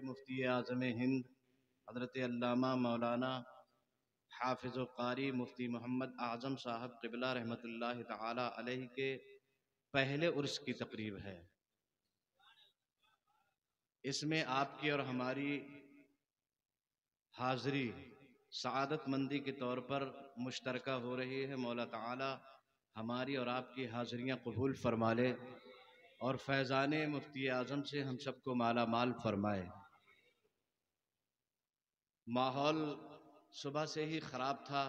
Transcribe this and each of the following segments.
मुफ्ती आज़म हिंद हज़रत अल्लामा मौलाना हाफिज़ क़ारी मुफ्ती मोहम्मद आज़म साहब क़िबला रहमतुल्लाहि तआला अलैहि के पहले उर्स की तकरीब है। इसमें आपकी और हमारी हाज़री सआदतमंदी के तौर पर मुश्तरका हो रही है। मौला ताला हमारी और आपकी हाज़रियाँ कबूल फरमा ले और फैज़ान मुफ्ती आज़म से हम सबको माला माल फरमाए। माहौल सुबह से ही ख़राब था,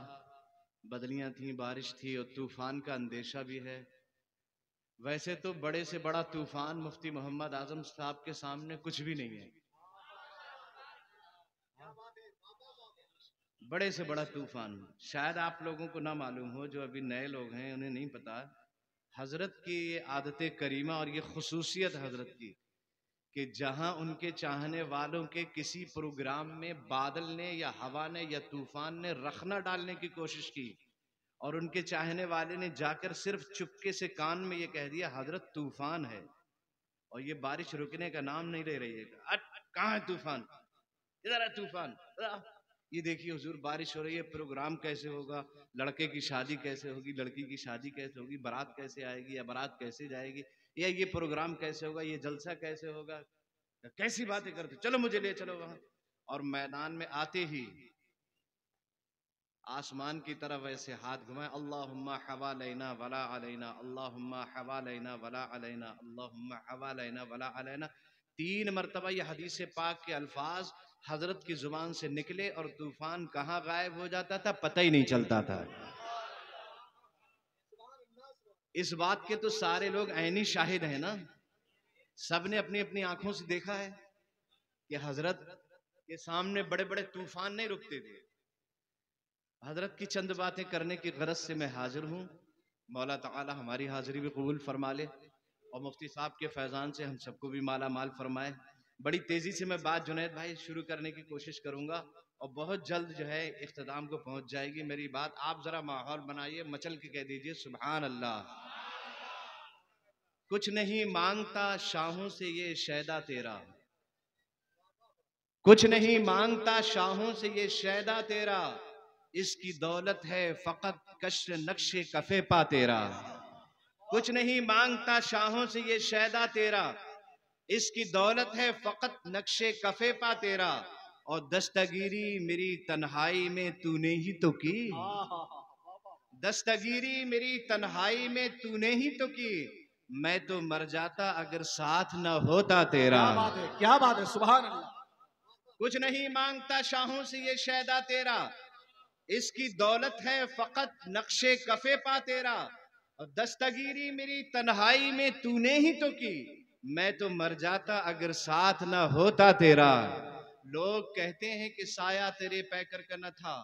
बदलियाँ थीं, बारिश थी और तूफ़ान का अंदेशा भी है। वैसे तो बड़े से बड़ा तूफ़ान मुफ्ती मोहम्मद आज़म साहब के सामने कुछ भी नहीं है। बड़े से बड़ा तूफ़ान शायद आप लोगों को ना मालूम हो, जो अभी नए लोग हैं उन्हें नहीं पता। हज़रत की ये आदत करीमा और ये खुसूसियत हज़रत की कि जहां उनके चाहने वालों के किसी प्रोग्राम में बादल ने या हवा ने या तूफान ने रखना डालने की कोशिश की और उनके चाहने वाले ने जाकर सिर्फ चुपके से कान में ये कह दिया हजरत तूफान है, और ये बारिश रुकने का नाम नहीं ले रही है। कहाँ है तूफान, इधर है तूफान, ये देखिए हुजूर बारिश हो रही है, प्रोग्राम कैसे होगा, लड़के की शादी कैसे होगी, लड़की की शादी कैसे होगी, बारात कैसे आएगी या बारात कैसे जाएगी, या ये प्रोग्राम कैसे होगा, ये जलसा कैसे होगा, कैसी बातें करते, चलो मुझे ले चलो वहां। और मैदान में आते ही आसमान की तरफ ऐसे हाथ घुमाए, अल्लाहुम्मा हवालैना वला अलैना, अल्लाहुम्मा हवालैना वला अलैना, अल्लाहुम्मा हवालैना वला अलैना। 3 मरतबा ये हदीस पाक के अल्फाज हजरत की जुबान से निकले और तूफान कहाँ गायब हो जाता था पता ही नहीं चलता था। इस बात के तो सारे लोग ऐनी शाहिद हैं ना, सबने अपनी अपनी आंखों से देखा है कि हजरत के सामने बड़े बड़े तूफान नहीं रुकते थे। हजरत की चंद बातें करने की गरज से मैं हाजिर हूँ। मौला ताला हमारी हाजिरी भी कबूल फरमा ले और मुफ्ती साहब के फैज़ान से हम सबको भी माला माल फरमाए। बड़ी तेज़ी से मैं बात जुनैद भाई शुरू करने की कोशिश करूँगा और बहुत जल्द जो है इख्तिताम को पहुँच जाएगी मेरी बात। आप ज़रा माहौल बनाइए, मचल के कह दीजिए सुभान अल्लाह। कुछ नहीं मांगता शाहों से ये शैदा तेरा, कुछ नहीं मांगता शाहों से ये शैदा तेरा, इसकी दौलत है फकत कश्र नक्शे कफे पा तेरा। कुछ नहीं मांगता शाहों से ये शैदा तेरा, इसकी दौलत है फकत नक्शे कफे पा तेरा, और दस्तगीरी मेरी तन्हाई में तूने ही तो की, दस्तगीरी मेरी तन्हाई में तूने ही तो की, मैं तो मर जाता अगर साथ न होता तेरा। क्या बात है, क्या बात है, सुभान अल्लाह। कुछ नहीं मांगता शाहों से ये शैदा तेरा, इसकी दौलत है फकत नक्शे कफे पा तेरा, और दस्तगीरी मेरी तन्हाई में तूने ही तो की, मैं तो मर जाता अगर साथ न होता तेरा। लोग कहते हैं कि साया तेरे पैकर का न था,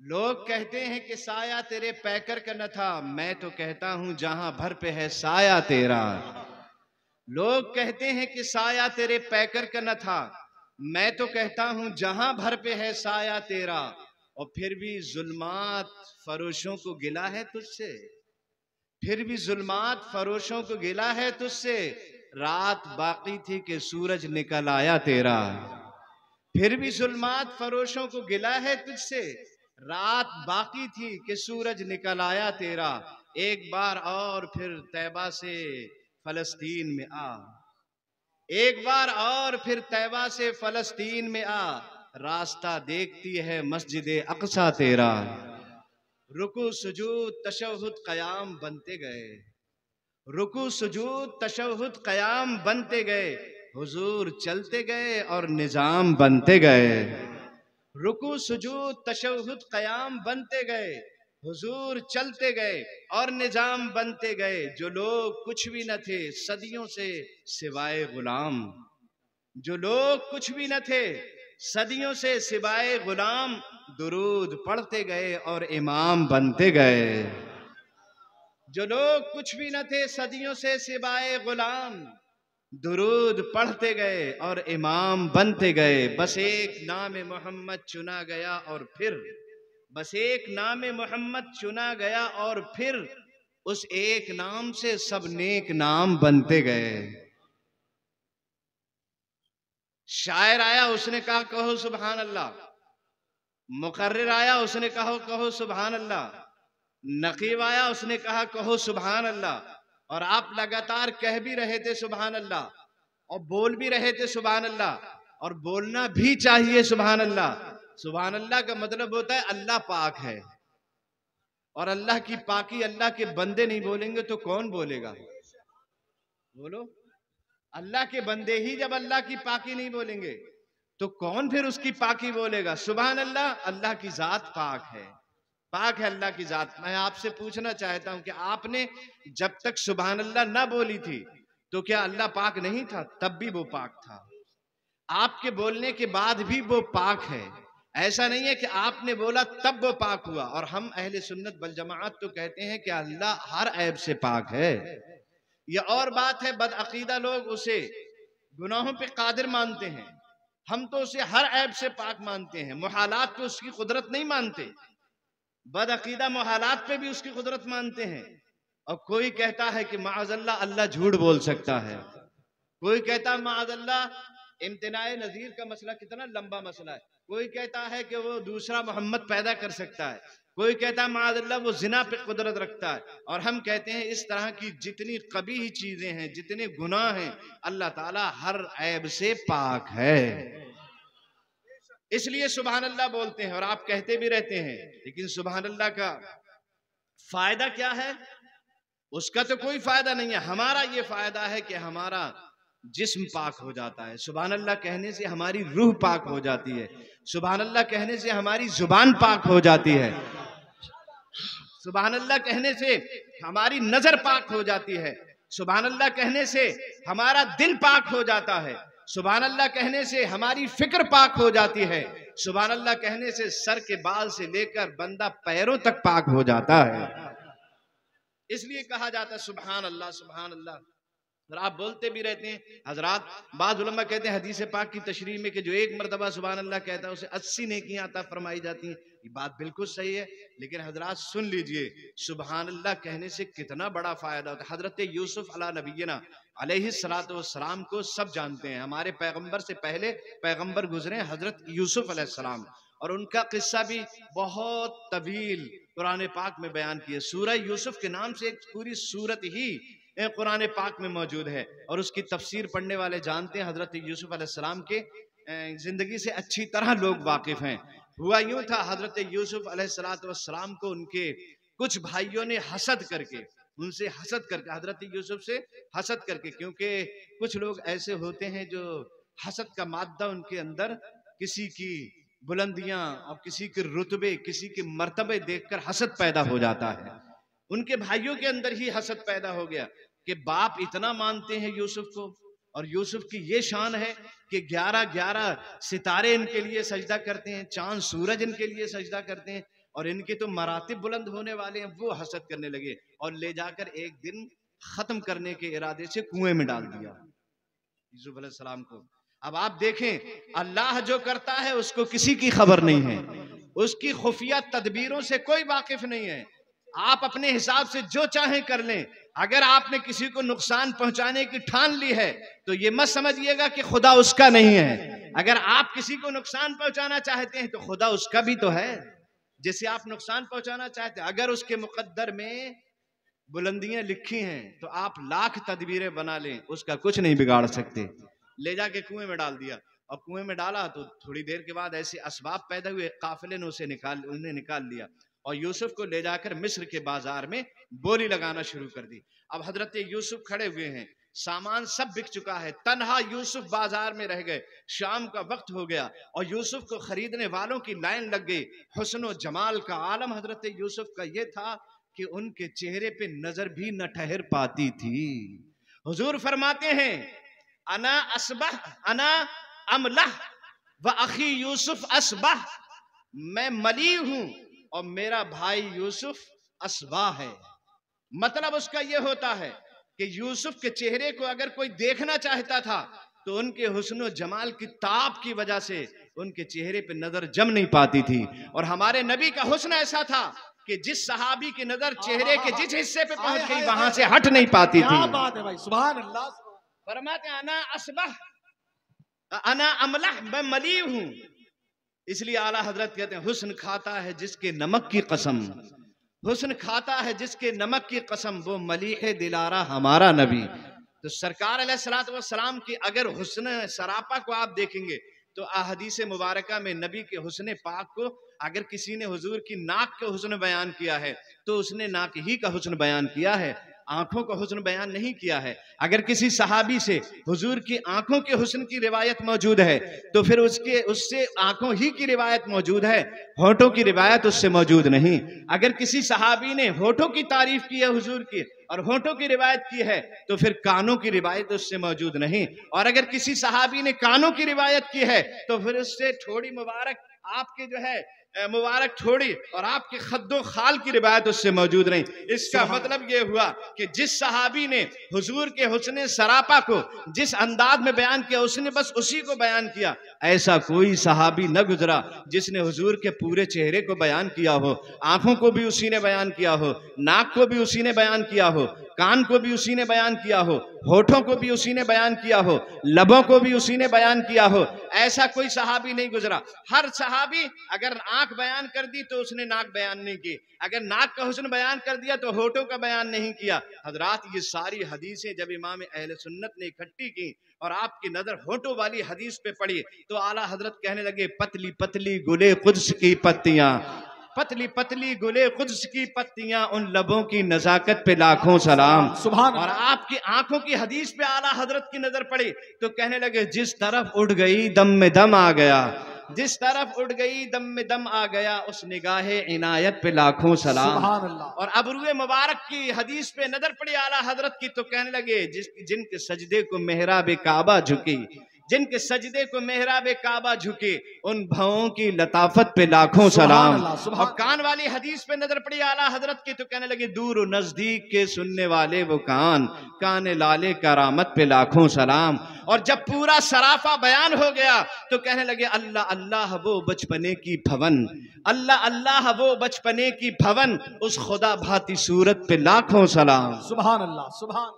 लोग कहते हैं कि साया तेरे पैकर का न था, मैं तो कहता हूं जहां भर पे है साया तेरा। लोग कहते हैं कि साया तेरे पैकर का न था, मैं तो कहता हूं जहां भर पे है साया तेरा, और फिर भी जुल्मात फरोशों को गिला है तुझसे, फिर भी जुल्मात फरोशों को गिला है तुझसे, रात बाकी थी कि सूरज निकल आया तेरा। फिर भी जुल्मात फरोशों को गिला है तुझसे, रात बाकी थी कि सूरज निकल आया तेरा। एक बार और फिर तैबा से फलस्तीन में आ, एक बार और फिर तैबा से फलस्तीन में आ, रास्ता देखती है मस्जिद अक्सा तेरा। रुकू सुजूद तशहुद कयाम बनते गए, रुकू सुजूद तशहुद कयाम बनते गए, हुजूर चलते गए और निजाम बनते गए। रुकू सुजूद तशहुद कयाम बनते गए, हुजूर चलते गए और निजाम बनते गए। जो लोग कुछ भी न थे सदियों से सिवाय गुलाम, जो लोग कुछ भी न थे सदियों से सिवाय गुलाम, दुरूद पढ़ते गए और इमाम बनते गए। जो लोग कुछ भी न थे सदियों से सिवाय गुलाम, दुरूद पढ़ते गए और इमाम बनते गए। बस एक नाम मोहम्मद चुना गया और फिर, बस एक नाम मोहम्मद चुना गया और फिर उस एक नाम से सब नेक नाम बनते गए। शायर आया, उसने कहा कहो सुभान अल्लाह। मुकर्रिर आया, उसने कहा कहो सुभान अल्लाह। नकीब आया, उसने कहा कहो सुभान अल्लाह। और आप लगातार कह भी रहे थे सुभान अल्लाह और बोल भी रहे थे सुभान अल्लाह, और बोलना भी चाहिए सुभान अल्लाह। सुभान अल्लाह का मतलब होता है अल्लाह पाक है, और अल्लाह की पाकी अल्लाह के बंदे नहीं बोलेंगे तो कौन बोलेगा? बोलो, अल्लाह के बंदे ही जब अल्लाह की पाकी नहीं बोलेंगे तो कौन फिर उसकी पाकी बोलेगा? सुभान अल्लाह, अल्लाह की जात पाक है, पाक है अल्लाह की जात। मैं आपसे पूछना चाहता हूं कि आपने जब तक सुभान अल्लाह ना बोली थी तो क्या अल्लाह पाक नहीं था? तब भी वो पाक था। आपके बोलने के बाद भी वो पाक है। ऐसा नहीं है कि आपने बोला तब वो पाक हुआ। और हम अहले सुन्नत वल जमाअत तो कहते हैं कि अल्लाह हर ऐब से पाक है। ये और बात है, बदअकीदा लोग उसे गुनाहों पे कादिर मानते हैं, हम तो उसे हर ऐब से पाक मानते हैं। मुहालात पे उसकी कुदरत नहीं मानते, बदअकीदा मुहालात पे भी उसकी कुदरत मानते हैं। और कोई कहता है कि माअज़ल्लाह अल्लाह झूठ बोल सकता है, कोई कहता है माअज़ल्लाह इम्तिनाए नज़ीर का मसला कितना लंबा मसला है, कोई कहता है कि वो दूसरा मोहम्मद पैदा कर सकता है, कोई कहता है माअज़ल्लाह वो जिना पे कुदरत रखता है। और हम कहते हैं इस तरह की जितनी कबीह चीजें हैं, जितने गुनाह हैं, अल्लाह ताला हर ऐब से पाक है। इसलिए सुभान अल्लाह बोलते हैं और आप कहते भी रहते हैं। लेकिन सुभान अल्लाह का फायदा क्या है? उसका तो कोई फायदा नहीं है। हमारा ये फायदा है कि हमारा जिस्म पाक हो जाता है। सुभान अल्लाह कहने से हमारी रूह पाक हो जाती है। सुभान अल्लाह कहने से हमारी जुबान पाक हो जाती है। सुभान अल्लाह कहने से हमारी नजर पाक हो जाती है। सुभान अल्लाह कहने से हमारा दिल पाक हो जाता है। सुभान अल्लाह कहने से हमारी फिक्र पाक हो जाती है। सुभान अल्लाह कहने से सर के बाल से लेकर बंदा पैरों तक पाक हो जाता है। इसलिए कहा जाता है सुभान अल्लाह सुभान अल्लाह। और आप बोलते भी रहते हैं हजरात। बाद उलमा कहते हैं हदीस पाक की तशरीह में कि जो एक मरतबा सुभान अल्लाह कहता है उसे 80 नेकियां अता फरमाई जाती हैं। ये बात बिल्कुल सही है, लेकिन हजरात सुन लीजिए सुभान अल्लाह कहने से कितना बड़ा फायदा होता है। हजरत यूसुफ अला नबीना अलैहिस्सलातु वस्सलाम को सब जानते हैं। हमारे पैगंबर से पहले पैगंबर गुजरे हजरत यूसुफ अलैहिस्सलाम, और उनका किस्सा भी बहुत तवील कुरान पाक में बयान किया। सूरह यूसुफ के नाम से एक पूरी सूरत ही कुरान पाक में मौजूद है, और उसकी तफसीर पढ़ने वाले जानते हैं। हजरत यूसुफ अलैहिस्सलाम के जिंदगी से अच्छी तरह लोग वाकिफ हैं। हुआ यूं था, हजरत यूसुफ अलैहिस्सलाम को उनके कुछ भाइयों ने हसद करके, उनसे हसद करके, हजरत यूसुफ से हसद करके, क्योंकि कुछ लोग ऐसे होते हैं जो हसद का मादा उनके अंदर किसी की बुलंदियां और किसी के रुतबे, किसी के मर्तबे देखकर हसद पैदा हो जाता है। उनके भाइयों के अंदर ही हसद पैदा हो गया कि बाप इतना मानते हैं यूसुफ को, और यूसुफ की ये शान है कि 11-11 सितारे इनके लिए सजदा करते हैं, चांद सूरज इनके लिए सजदा करते हैं, और इनके तो मरातिब बुलंद होने वाले हैं। वो हसद करने लगे और ले जाकर एक दिन खत्म करने के इरादे से कुएं में डाल दिया यूसुफ अलैहिस्सलाम को। अब आप देखें अल्लाह जो करता है उसको किसी की खबर नहीं है, उसकी खुफिया तदबीरों से कोई वाकिफ नहीं है। आप अपने हिसाब से जो चाहें कर लें। अगर आपने किसी को नुकसान पहुंचाने की ठान ली है तो ये मत समझिएगा कि खुदा उसका नहीं है। अगर आप किसी को नुकसान पहुंचाना चाहते हैं तो खुदा उसका भी तो है जिसे आप नुकसान पहुंचाना चाहते हैं। अगर उसके मुकद्दर में बुलंदियां लिखी हैं तो आप लाख तदबीरें बना लें, उसका कुछ नहीं बिगाड़ सकते। ले जाके कुएं में डाल दिया, और कुएं में डाला तो थोड़ी देर के बाद ऐसे असबाब पैदा हुए, काफिले ने उन्हें निकाल लिया और यूसुफ को ले जाकर मिस्र के बाजार में बोली लगाना शुरू कर दी। अब हजरत यूसुफ खड़े हुए हैं, सामान सब बिक चुका है, तन्हा यूसुफ बाजार में रह गए। शाम का वक्त हो गया और यूसुफ को खरीदने वालों की लाइन लग गई। हुस्न जमाल का आलम हजरत यूसुफ का यह था कि उनके चेहरे पे नजर भी न ठहर पाती थी। हुजूर फरमाते हैं अना असबह अना अमलह व अखी यूसुफ असबह, मैं मली हूं और मेरा भाई यूसुफ असबा है। मतलब उसका यह होता है कि यूसुफ के चेहरे को अगर कोई देखना चाहता था तो उनके हुस्न जमाल की ताप की वजह से उनके चेहरे पे नजर जम नहीं पाती थी। और हमारे नबी का हुस्न ऐसा था कि जिस सहाबी की नजर चेहरे के जिस हिस्से पे पहुंच गई वहां से हट नहीं पाती थी। क्या बात है भाई, सुभान अल्लाह। फरमाते आना असबह, अना अमलह, मैं मली हूं। इसलिए आला हजरत कहते हैं हुस्न खाता है जिसके नमक की कसम, हुस्न खाता है जिसके नमक की कसम, वो मलीह दिलारा हमारा नबी। तो सरकार अलैहिस्सलातु वस्सलाम की अगर हुस्न सरापा को आप देखेंगे तो अहदीस मुबारका में नबी के हुस्न पाक को अगर किसी ने हुजूर की नाक के हुस्न बयान किया है तो उसने नाक ही का हुस्न बयान किया है, आंखों का हुस्न बयान नहीं किया है। अगर किसी सहाबी से हुजूर की आंखों के हुस्न की रिवायत मौजूद है तो फिर उससे आंखों ही की रिवायत मौजूद है, होठों की रिवायत उससे मौजूद नहीं। अगर किसी सहाबी ने होठों की तारीफ की है हुजूर की और होठों की रिवायत की है तो फिर कानों की रिवायत उससे मौजूद नहीं। और अगर किसी सहाबी ने कानों की रिवायत की है तो फिर उससे थोड़ी मुबारक आपके जो है मुबारक थोड़ी और आपके खद्दो खाल की रिवायत उससे मौजूद नहीं। इसका मतलब यह हुआ कि जिस सहाबी ने हुजूर के हुस्न सरापा को जिस अंदाज में बयान किया उसने बस उसी को बयान किया। ऐसा कोई सहाबी न गुजरा जिसने हुजूर के पूरे चेहरे को बयान किया हो, आंखों को भी उसी ने बयान किया हो, नाक को भी उसी ने बयान किया हो, कान को भी उसी ने बयान किया हो, होठों को भी उसी ने बयान किया हो, लबों को भी उसी ने बयान किया हो। ऐसा कोई सहाबी नहीं गुजरा। हर सहाबी अगर आंख बयान कर दी तो उसने नाक बयान नहीं की, अगर नाक का हुस्न बयान कर दिया तो होठों का बयान नहीं किया। हजरात ये सारी हदीसें जब इमाम अहले सुन्नत ने इकट्ठी की और आपकी नजर होठों वाली हदीस पे पड़ी तो आला हजरत कहने लगे पतली पतली गुले कुद्स की पत्तियां, पतली पतली गुले कुद्स की पत्तियां, उन लबों की नजाकत पे लाखों सलाम। और आपकी आंखों की हदीस पे आला हजरत की नजर पड़ी तो कहने लगे जिस तरफ उड़ गई दम में दम आ गया, जिस तरफ उड़ गई दम में दम आ गया, उस निगाहे इनायत पे लाखों सलाम। और अबरूए मुबारक की हदीस पे नजर पड़ी आला हजरत की तो कहने लगे जिनके सजदे को मेहराब काबा झुकी, जिनके सजदे को मेहराब काबा झुके, उन भावों की लताफत पे लाखों सलाम। और कान वाली हदीस पे नजर पड़ी आला हजरत की तो कहने लगे दूर नजदीक के सुनने वाले वो कान, कान लाले करामत पे लाखों सलाम। और जब पूरा सराफा बयान हो गया तो कहने लगे अल्लाह अल्लाह वो बचपने की भवन, अल्लाह अल्लाह वो बचपने की भवन, उस खुदा भाती सूरत पे लाखों सलाम। सुभान अल्लाह, सुभान।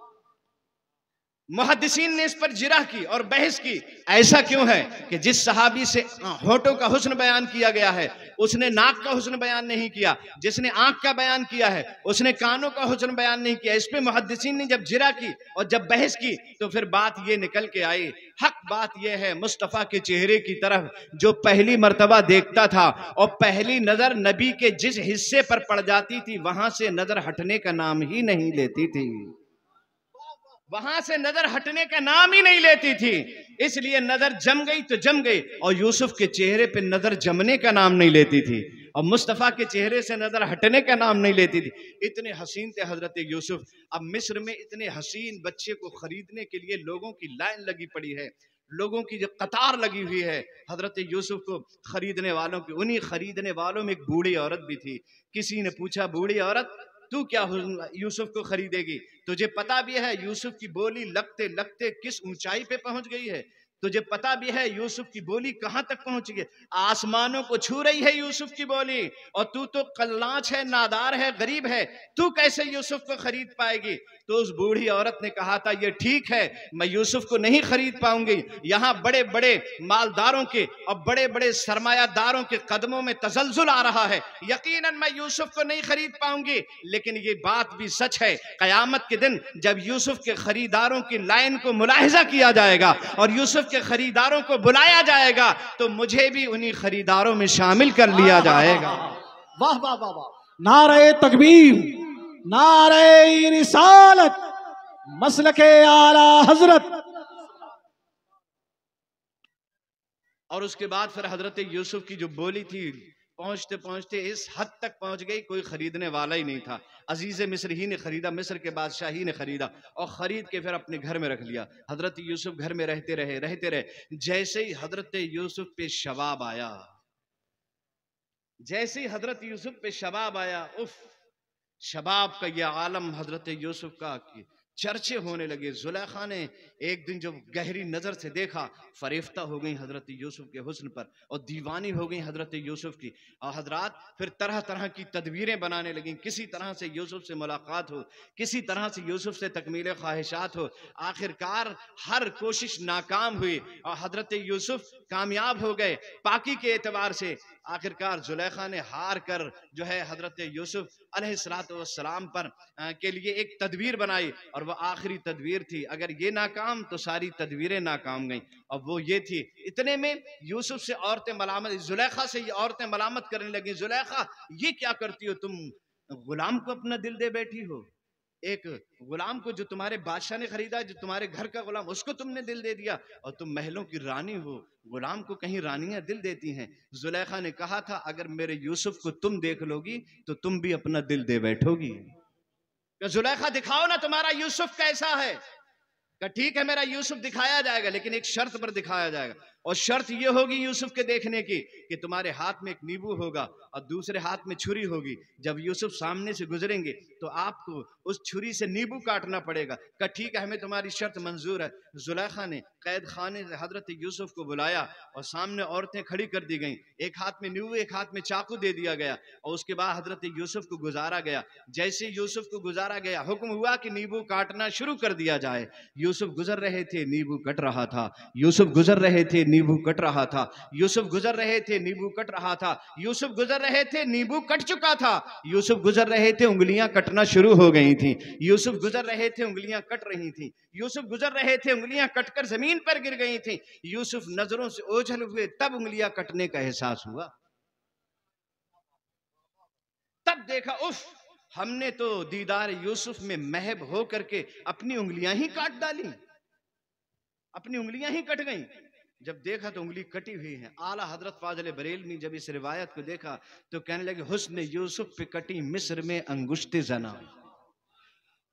मुहद्दिसीन ने इस पर जिरह की और बहस की, ऐसा क्यों है कि जिस सहाबी से होठों का हुस्न बयान किया गया है उसने नाक का हुस्न बयान नहीं किया, जिसने आंख का बयान किया है उसने कानों का हुस्न बयान नहीं किया। इस पे मुहद्दिसीन ने जब जिरह की और जब बहस की तो फिर बात ये निकल के आई, हक बात यह है मुस्तफ़ा के चेहरे की तरफ जो पहली मर्तबा देखता था और पहली नजर नबी के जिस हिस्से पर पड़ जाती थी वहां से नजर हटने का नाम ही नहीं लेती थी, वहां से नजर हटने का नाम ही नहीं लेती थी। इसलिए नजर जम गई तो जम गई और यूसुफ के चेहरे पे नजर जमने का नाम नहीं लेती थी और मुस्तफ़ा के चेहरे से नजर हटने का नाम नहीं लेती थी। इतने हसीन थे हजरत यूसुफ। अब मिस्र में इतने हसीन बच्चे को खरीदने के लिए लोगों की लाइन लगी पड़ी है, लोगों की जो कतार लगी हुई है हजरत यूसुफ को खरीदने वालों की। उन्हीं खरीदने वालों में एक बूढ़ी औरत भी थी। किसी ने पूछा बूढ़ी औरत तू क्या यूसुफ को खरीदेगी? तुझे पता भी है यूसुफ की बोली लगते लगते किस ऊंचाई पे पहुंच गई है? तुझे पता भी है यूसुफ की बोली कहां तक पहुंच गई? आसमानों को छू रही है यूसुफ की बोली। और तू तो कल्लाच है, नादार है, गरीब है, तू कैसे यूसुफ को खरीद पाएगी? तो उस बूढ़ी औरत ने कहा था ये ठीक है मैं यूसुफ को नहीं खरीद पाऊंगी, यहाँ बड़े बड़े मालदारों के और बड़े बड़े सरमायादारों के कदमों में तसलजुल आ रहा है, यकीनन मैं यूसुफ को नहीं खरीद पाऊंगी। लेकिन ये बात भी सच है कयामत के दिन जब यूसुफ के खरीदारों की लाइन को मुलाहिजा किया जाएगा और यूसुफ के खरीदारों को बुलाया जाएगा तो मुझे भी उन्हीं खरीदारों में शामिल कर लिया जाएगा। वाह वाह वाह वाह, नारे तकबीर, नारे रिसालत, मसलके आला हजरत। और उसके बाद फिर हजरत यूसुफ की जो बोली थी पहुंचते पहुंचते इस हद तक पहुंच गई कोई खरीदने वाला ही नहीं था। अजीज मिस्र ही ने खरीदा, मिस्र के बादशाह ही ने खरीदा और खरीद के फिर अपने घर में रख लिया। हजरत यूसुफ घर में रहते रहे। जैसे ही हजरत यूसुफ पे शबाब आया, जैसे ही हजरत यूसुफ पे शबाब आया, उफ, शबाब का यह आलम हजरत यूसुफ का कि चर्चे होने लगे। जुलेखा ने एक दिन जब गहरी नजर से देखा, फरेफ्ता हो गई हजरत यूसुफ के हुस्न पर और दीवानी हो गई हजरत यूसुफ की। और हजरात फिर तरह तरह की तदबीरें बनाने लगी, किसी तरह से यूसुफ से मुलाकात हो, किसी तरह से यूसुफ से तकमील ख्वाहिशात हो। आखिरकार हर कोशिश नाकाम हुई और हजरत यूसुफ कामयाब हो गए पाकी के एतबार से। आखिरकार जुलेखा ने हार कर जो है हजरत यूसुफ अलैहिस्सलाम पर के लिए एक तदबीर बनाई और वह आखिरी तदबीर थी। अगर ये नाकाम तो सारी तदबीरें नाकाम गईं। और वो ये थी, इतने में यूसुफ से औरतें मलामत, जुलेखा से ये औरतें मलामत करने लगी, जुलेखा ये क्या करती हो तुम, गुलाम को अपना दिल दे बैठी हो, एक गुलाम को जो तुम्हारे बादशाह ने खरीदा, जो तुम्हारे घर का गुलाम, उसको तुमने दिल दे दिया, और तुम महलों की रानी हो, गुलाम को कहीं रानियां दिल देती हैं। जुलेखा ने कहा था अगर मेरे यूसुफ को तुम देख लोगी तो तुम भी अपना दिल दे बैठोगी। जुलेखा दिखाओ ना तुम्हारा यूसुफ कैसा है। ठीक है मेरा यूसुफ दिखाया जाएगा, लेकिन एक शर्त पर दिखाया जाएगा, और शर्त ये होगी यूसुफ के देखने की कि तुम्हारे हाथ में एक नींबू होगा और दूसरे हाथ में छुरी होगी। जब यूसुफ सामने से गुजरेंगे तो आपको उस छुरी से नींबू काटना पड़ेगा। कहा ठीक है हमें तुम्हारी शर्त मंजूर है। जुलेखा ने कैद खाने से हजरत यूसुफ को बुलाया और सामने औरतें खड़ी कर दी गईं, एक हाथ में नींबू एक हाथ में चाकू दे दिया गया, और उसके बाद हजरत यूसुफ को गुजारा गया। जैसे यूसुफ को गुजारा गया, हुक्म हुआ कि नींबू काटना शुरू कर दिया जाए। यूसुफ गुजर रहे थे, नींबू कट रहा था। यूसुफ गुजर रहे थे, नींबू कट रहा था। यूसुफ गुजर रहे थे, नींबू कट रहा था। यूसुफ गुजर रहे थे, नींबू कट चुका था। यूसुफ गुजर रहे थे, उंगलियां कटना शुरू हो गई थी। यूसुफ गुजर रहे थे, उंगलियां कट रही थी। यूसुफ गुजर रहे थे, उंगलियां कटकर जमीन पर गिर गई थी। यूसुफ नजरों से ओझल हुए, तब उंगलियां कटने का एहसास हुआ। तब देखा उफ, हमने तो दीदार यूसुफ में महब हो करके अपनी उंगलियां ही काट डाली, अपनी उंगलियां ही कट गईं। जब देखा तो उंगली कटी हुई है। आला हजरत फाजिल बरेलवी जब इस रिवायत को देखा तो कहने लगे हुस्न यूसुफ पे कटी मिस्र में अंगुश्ते जना,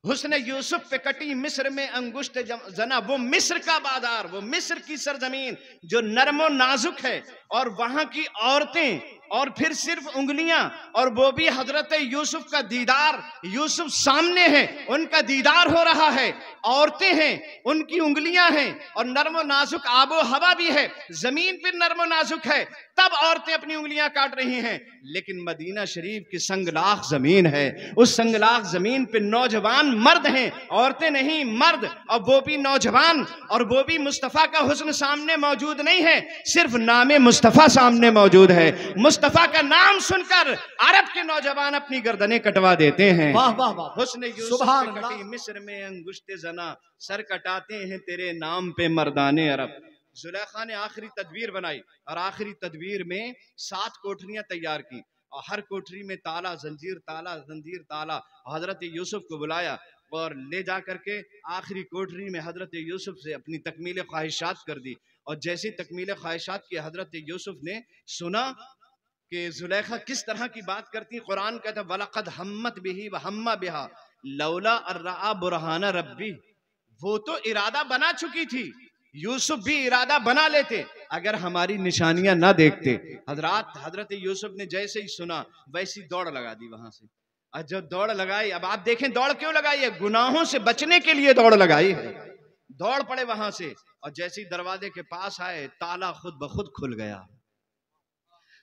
हुस्न यूसुफ पे कटी मिस्र में अंगुश्त जना। वो मिस्र का बाजार, वो मिस्र की सरजमीन जो नरमो नाजुक है, और वहां की औरतें, और फिर सिर्फ उंगलियां, और वो भी हजरत यूसुफ का दीदार, यूसुफ सामने है, उनका दीदार हो रहा है, औरतें हैं, उनकी उंगलियां हैं, और नरमो नाजुक आबो हवा भी है, जमीन पर नरमो नाजुक है, तब औरतें अपनी उंगलियां काट रही हैं। लेकिन मदीना शरीफ की संगलाख जमीन है, उस संगलाख जमीन पे नौजवान मर्द हैं, औरतें नहीं, मर्द, और वो भी नौजवान, और वो भी मुस्तफा का हुस्न सामने मौजूद नहीं है, सिर्फ नामे मुस्तफा सामने मौजूद है। मुस्तफा का नाम सुनकर अरब के नौजवान अपनी गर्दनें कटवा देते हैं। वाह वाह वाह, हुस्न यूसुफ पे कटी मिस्र में अंगुश्ते जना, सर कटाते हैं तेरे नाम पे मर्दाने अरब। जुलेखा ने आखिरी तदबीर बनाई, और आखिरी तदबीर में 7 कोठरियां तैयार की, और हर कोठरी में ताला जंजीर ताला जंजीर ताला। हजरत यूसुफ को बुलाया और ले जा करके आखिरी कोठरी में हजरत यूसुफ से अपनी तकमील ख्वाहिशात कर दी। और जैसी तकमील ख्वाहिशात की हजरत यूसुफ ने सुना कि जुलेखा किस तरह की बात करती, कुरान कहता वलक़द हम्मत बिही व हम्मा बिहा लौला अर्रा बुरहाना रब्बी। वो तो इरादा बना चुकी थी, यूसुफ भी इरादा बना लेते अगर हमारी निशानियां ना देखते। हजरत यूसुफ ने जैसे ही सुना वैसी दौड़ लगा दी वहां से। और जब दौड़ लगाई, अब आप देखें दौड़ क्यों लगाई है, गुनाहों से बचने के लिए दौड़ लगाई है। दौड़ पड़े वहां से, और जैसे ही दरवाजे के पास आए ताला खुद ब खुद खुल गया,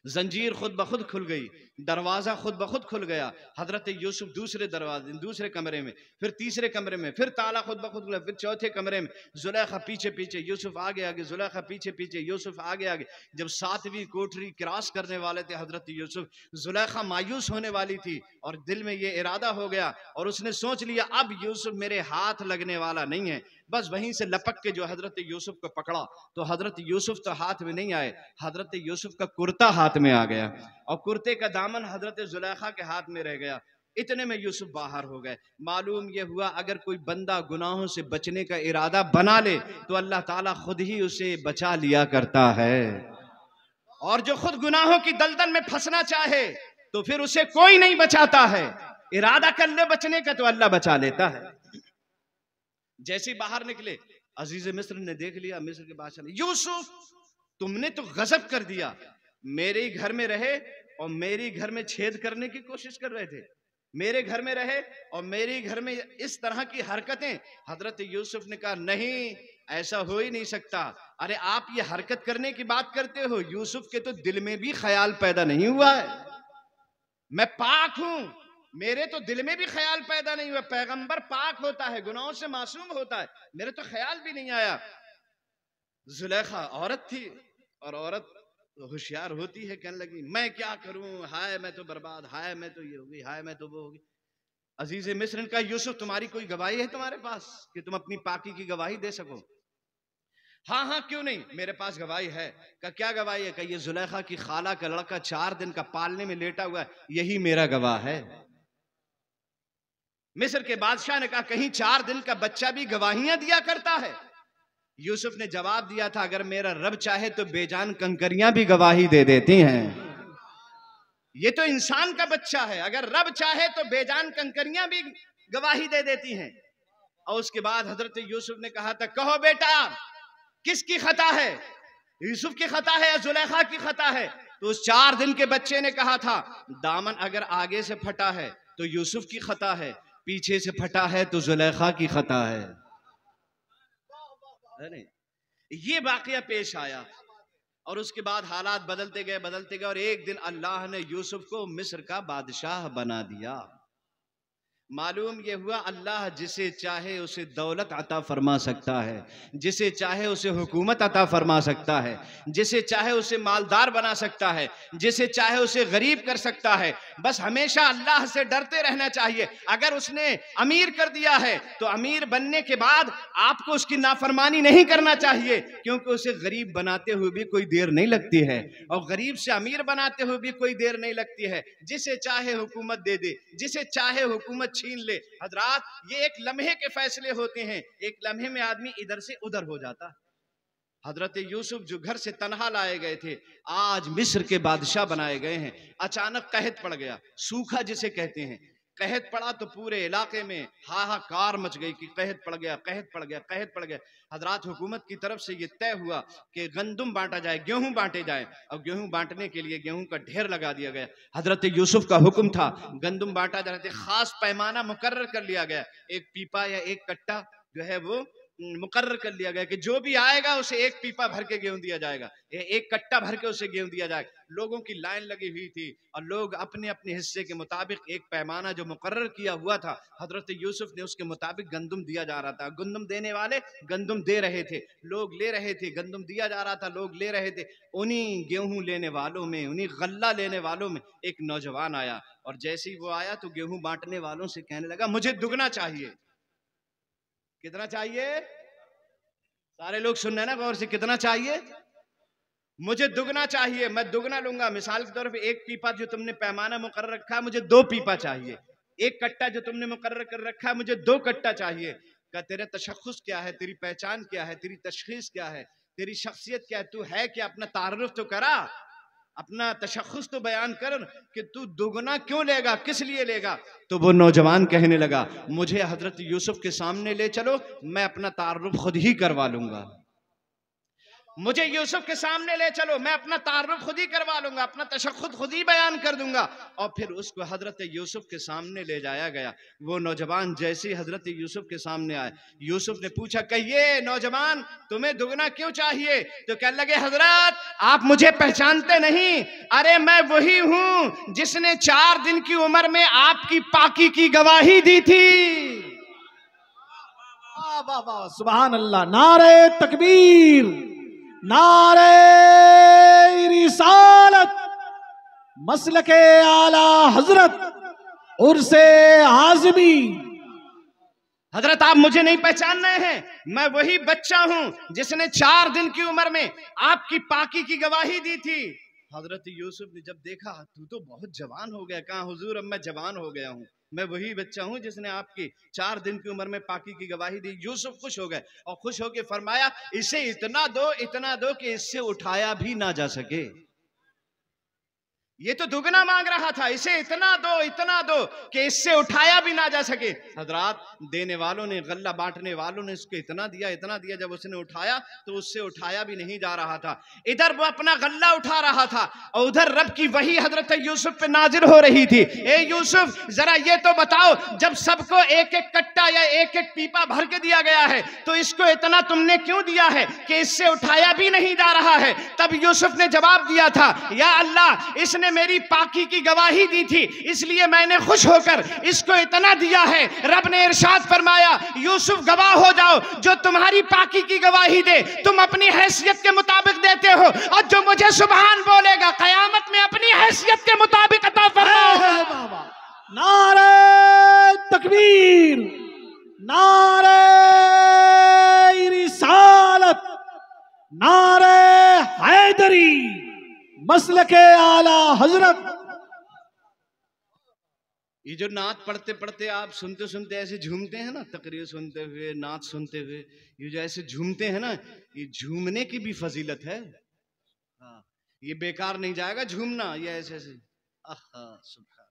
जंजीर खुद ब खुद खुल गई, दरवाजा खुद ब खुद खुल गया। हजरत यूसुफ दूसरे दरवाजे, दूसरे कमरे में, फिर तीसरे कमरे में, फिर ताला खुद ब खुद खुला, फिर चौथे कमरे में। जुलेखा पीछे पीछे, यूसुफ आगे आगे, जुलेखा पीछे पीछे, यूसुफ आगे आगे। जब 7वीं कोठरी क्रॉस करने वाले थे हजरत यूसुफ, जुलेखा मायूस होने वाली थी, और दिल में ये इरादा हो गया, और उसने सोच लिया अब यूसुफ मेरे हाथ लगने वाला नहीं है। बस वहीं से लपक के जो हजरत यूसुफ को पकड़ा, तो हजरत यूसुफ तो हाथ में नहीं आए, हजरत यूसुफ का कुर्ता हाथ में आ गया, और कुर्ते का दामन हजरत जुलेखा के हाथ में रह गया। इतने में यूसुफ बाहर हो गए। मालूम यह हुआ अगर कोई बंदा गुनाहों से बचने का इरादा बना ले तो अल्लाह ताला खुद ही उसे बचा लिया करता है, और जो खुद गुनाहों की दलदल में फंसना चाहे तो फिर उसे कोई नहीं बचाता है। इरादा कर ले बचने का तो अल्लाह बचा लेता है। जैसे बाहर निकले, अजीज मिस्र ने देख लिया, मिस्र के बादशाह ने, यूसुफ तुमने तो गजब कर दिया, मेरे ही घर में रहे और मेरे ही घर में छेद करने की कोशिश कर रहे थे, मेरे घर में रहे और मेरे घर में इस तरह की हरकतें। हजरत यूसुफ ने कहा नहीं, ऐसा हो ही नहीं सकता। अरे आप ये हरकत करने की बात करते हो, यूसुफ के तो दिल में भी ख्याल पैदा नहीं हुआ है। मैं पाक हूं, मेरे तो दिल में भी ख्याल पैदा नहीं हुआ। पैगंबर पाक होता है, गुनाहों से मासूम होता है, मेरे तो ख्याल भी नहीं आया। जुलेखा औरत थी और औरत होशियार होती है, कहने लगी मैं क्या करूं, हाय मैं तो बर्बाद, हाय मैं तो ये होगी, हाय मैं तो वो होगी। अजीज मिस्र ने कहा यूसुफ तुम्हारी कोई गवाही है तुम्हारे पास कि तुम अपनी पाकी की गवाही दे सको? हाँ हाँ क्यों नहीं, मेरे पास गवाही है। का क्या गवाही है? का ये जुलेखा की खाला का लड़का 4 दिन का पालने में लेटा हुआ है, यही मेरा गवाह है। मिस्र के बादशाह ने कहा कहीं 4 दिन का बच्चा भी गवाहियां दिया करता है? यूसुफ ने जवाब दिया था अगर मेरा रब चाहे तो बेजान कंकरियां भी गवाही दे देती हैं। ये तो इंसान का बच्चा है, अगर रब चाहे तो बेजान कंकरियां भी गवाही दे देती हैं। और उसके बाद हजरत यूसुफ ने कहा था कहो बेटा किसकी खता है, यूसुफ की खता है या जुलेखा की खता है? तो उस 4 दिन के बच्चे ने कहा था दामन अगर आगे से फटा है तो यूसुफ की खता है, पीछे से फटा है तो जुलेखा की खता है। ये वाकया पेश आया और उसके बाद हालात बदलते गए और एक दिन अल्लाह ने यूसुफ को मिस्र का बादशाह बना दिया। मालूम यह हुआ अल्लाह जिसे चाहे उसे दौलत अता फरमा सकता है, जिसे चाहे उसे हुकूमत अता फरमा सकता है, जिसे चाहे उसे मालदार बना सकता है, जिसे चाहे उसे गरीब कर सकता है। बस हमेशा अल्लाह से डरते रहना चाहिए। अगर उसने अमीर कर दिया है तो अमीर बनने के बाद आपको उसकी नाफरमानी नहीं करना चाहिए, क्योंकि उसे गरीब बनाते हुए भी कोई देर नहीं लगती है और गरीब से अमीर बनाते हुए भी कोई देर नहीं लगती है। जिसे चाहे हुकूमत दे दे, जिसे चाहे हुकूमत छीन ले। हजरात ये एक लम्हे के फैसले होते हैं, एक लम्हे में आदमी इधर से उधर हो जाता। हजरत यूसुफ जो घर से तनहा लाए गए थे आज मिस्र के बादशाह बनाए गए हैं। अचानक कहत पड़ गया, सूखा जिसे कहते हैं, कहत पड़ा तो पूरे इलाके में हाहाकार मच गई कि कहत पड़ गया, कहत पड़ गया, कहत पड़ गया। हजरात हुकूमत की तरफ से ये तय हुआ कि गंदुम बांटा जाए, गेहूं बांटे जाए और गेहूं बांटने के लिए गेहूं का ढेर लगा दिया गया। हजरत यूसुफ का हुक्म था गंदुम बांटा जा रहा था, खास पैमाना मुकर्रर कर लिया गया। एक पीपा या एक कट्टा जो है वो मुकर्रर कर लिया गया कि जो भी आएगा उसे एक पीपा भर के गेहूं दिया जाएगा, एक कट्टा भर के उसे गेहूं दिया जाएगा। लोगों की लाइन लगी हुई थी और लोग अपने अपने हिस्से के मुताबिक एक पैमाना जो मुकर्रर किया हुआ था हजरत यूसुफ ने उसके मुताबिक गंदुम दिया जा रहा था। गंदुम देने वाले गंदुम दे रहे थे, लोग ले रहे थे, गंदुम दिया जा रहा था, लोग ले रहे थे। उन्हीं गेहूं लेने वालों में, उन्हीं गल्ला लेने वालों में एक नौजवान आया और जैसे ही वो आया तो गेहूं बांटने वालों से कहने लगा मुझे दुगना चाहिए। कितना चाहिए? सारे लोग सुन रहे हैं ना गौर से, कितना चाहिए? मुझे दुगना चाहिए, मैं दुगना लूंगा। मिसाल के तौर पे एक पीपा जो तुमने पैमाना मुकर्रर रखा है मुझे 2 पीपा चाहिए, एक कट्टा जो तुमने मुकर्रर कर रखा है मुझे 2 कट्टा चाहिए। क्या तेरा तशख्खुस क्या है, तेरी पहचान क्या है, तेरी तशखीस क्या है, तेरी शख्सियत क्या है, तू है क्या? अपना तारुफ तो करा, अपना तशख्खुस तो बयान कर कि तू दुगना क्यों लेगा, किस लिए लेगा। तो वो नौजवान कहने लगा मुझे हजरत यूसुफ के सामने ले चलो, मैं अपना तारुफ खुद ही करवा लूंगा। मुझे यूसुफ के सामने ले चलो, मैं अपना तारुफ खुद ही करवा लूंगा, अपना तशख्खुस खुद ही बयान कर दूंगा। और फिर उसको हजरत यूसुफ के सामने ले जाया गया। वो नौजवान जैसे ही हजरत यूसुफ के सामने आए, यूसुफ ने पूछा कहिए नौजवान तुम्हें दुगना क्यों चाहिए? तो कहने लगे हजरत आप मुझे पहचानते नहीं, अरे मैं वही हूं जिसने 4 दिन की उम्र में आपकी पाकी की गवाही दी थी। वाह वाह सुभान अल्लाह, नारे तकबीर, नारे रिसालत, मसलके आला हजरत, उर्से आज़मी। हजरत आप मुझे नहीं पहचान रहे हैं, मैं वही बच्चा हूं जिसने 4 दिन की उम्र में आपकी पाकी की गवाही दी थी। हजरत यूसुफ ने जब देखा तू तो बहुत जवान हो गया, कहा हुजूर अब मैं जवान हो गया हूं, मैं वही बच्चा हूं जिसने आपकी 4 दिन की उम्र में पाकी की गवाही दी। यूसुफ खुश हो गए और खुश होकर फरमाया इसे इतना दो कि इससे उठाया भी ना जा सके। ये तो दुगना मांग रहा था, इसे इतना दो कि इससे उठाया भी ना जा सके। हजरात, देने वालों ने, गल्ला बांटने वालों ने इसको इतना दिया, जब उसने उठाया तो उससे उठाया भी नहीं जा रहा था। इधर वो अपना गल्ला उठा रहा था और उधर रब की वही हजरत यूसुफ पे नाजिल हो रही थी। ए यूसुफ, जरा ये तो बताओ, जब सबको एक एक कट्टा या एक एक पीपा भर के दिया गया है तो इसको इतना तुमने क्यों दिया है कि इससे उठाया भी नहीं जा रहा है? तब यूसुफ ने जवाब दिया था, या अल्लाह, इसने मेरी पाकी की गवाही दी थी, इसलिए मैंने खुश होकर इसको इतना दिया है। रब ने इरशाद फरमाया, यूसुफ गवाह हो जाओ, जो तुम्हारी पाकी की गवाही दे तुम अपनी हैसियत के मुताबिक देते हो, और जो मुझे सुभान बोलेगा कयामत में अपनी हैसियत के मुताबिक अता फरमाओ। नारे तकबीर, नारे रिसालत, नारे हैदरी, मसलके आला हजरत। ये जो नात पढ़ते पढ़ते आप सुनते सुनते ऐसे झूमते हैं ना, तकरीर सुनते हुए, नात सुनते हुए, ये जो ऐसे झूमते हैं ना, ये झूमने की भी फजीलत है। हाँ, ये बेकार नहीं जाएगा झूमना, ये ऐसे ऐसे। सुभान।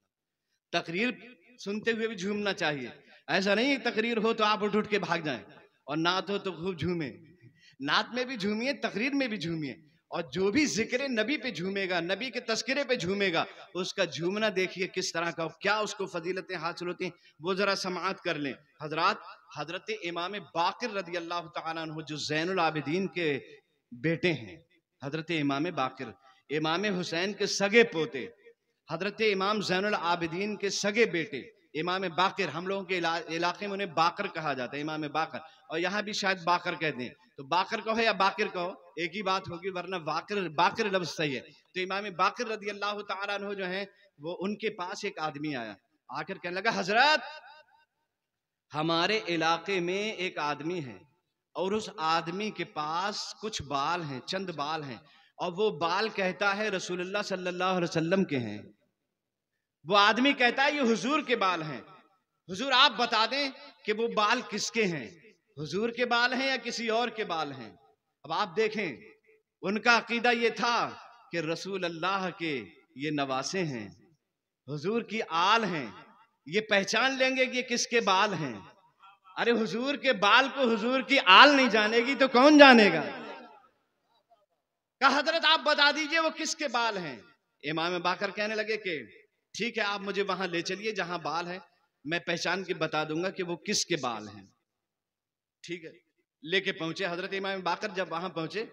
तकरीर सुनते हुए भी झूमना चाहिए। ऐसा नहीं तकरीर हो तो आप उठ के भाग जाएं, और नात हो तो खूब झूमे। नात में भी झूमिए, तकरीर में भी झूमिए, और जो भी जिक्र नबी पे झूमेगा, नबी के तस्करे पे झूमेगा, उसका झूमना देखिए किस तरह का, क्या उसको फजीलतें हासिल होती हैं, वो जरा समाअत कर लें। हजरत इमाम बाकिर रदी अल्लाह तआला अन्हु, जो ज़ैनुल आबिदीन के बेटे हैं, हजरत इमाम बाकिर, इमाम हुसैन के सगे पोते, हजरत इमाम ज़ैनुल आबिदीन के सगे बेटे इमाम बाकिर, हम लोगों के इलाके में उन्हें बाकर कहा जाता है, इमाम बाकर, और यहाँ भी शायद बाकर कहते हैं। तो बाकर कहो या बाकिर कहो, एक ही बात होगी, वरना बाकिर लफ्ज सही है। तो इमाम बाकिर रदी अल्लाह तआला अन्हु जो हैं, वो उनके पास एक आदमी आया, आकर कहने लगा, हजरत, हमारे इलाके में एक आदमी है और उस आदमी के पास कुछ बाल हैं, चंद बाल हैं, और वो बाल कहता है रसूलुल्लाह सल्लल्लाहु अलैहि वसल्लम के हैं। वो आदमी कहता है ये हुजूर के बाल हैं, हुजूर आप बता दें कि वो बाल किसके हैं, हुजूर के बाल हैं या किसी और के बाल हैं। अब आप देखें, उनका अकीदा ये था कि रसूल अल्लाह के ये नवासे हैं, हुजूर की आल हैं, ये पहचान लेंगे कि ये किसके बाल हैं। अरे हुजूर के बाल को हुजूर की आल नहीं जानेगी तो कौन जानेगा। कहा, हजरत आप बता दीजिए वो किसके बाल हैं। इमाम बाकर कहने लगे कि ठीक है, आप मुझे वहां ले चलिए जहां बाल है, मैं पहचान के बता दूंगा कि वो किसके बाल हैं। ठीक है, लेके पहुंचे हजरत इमाम बाकर। जब वहां पहुंचे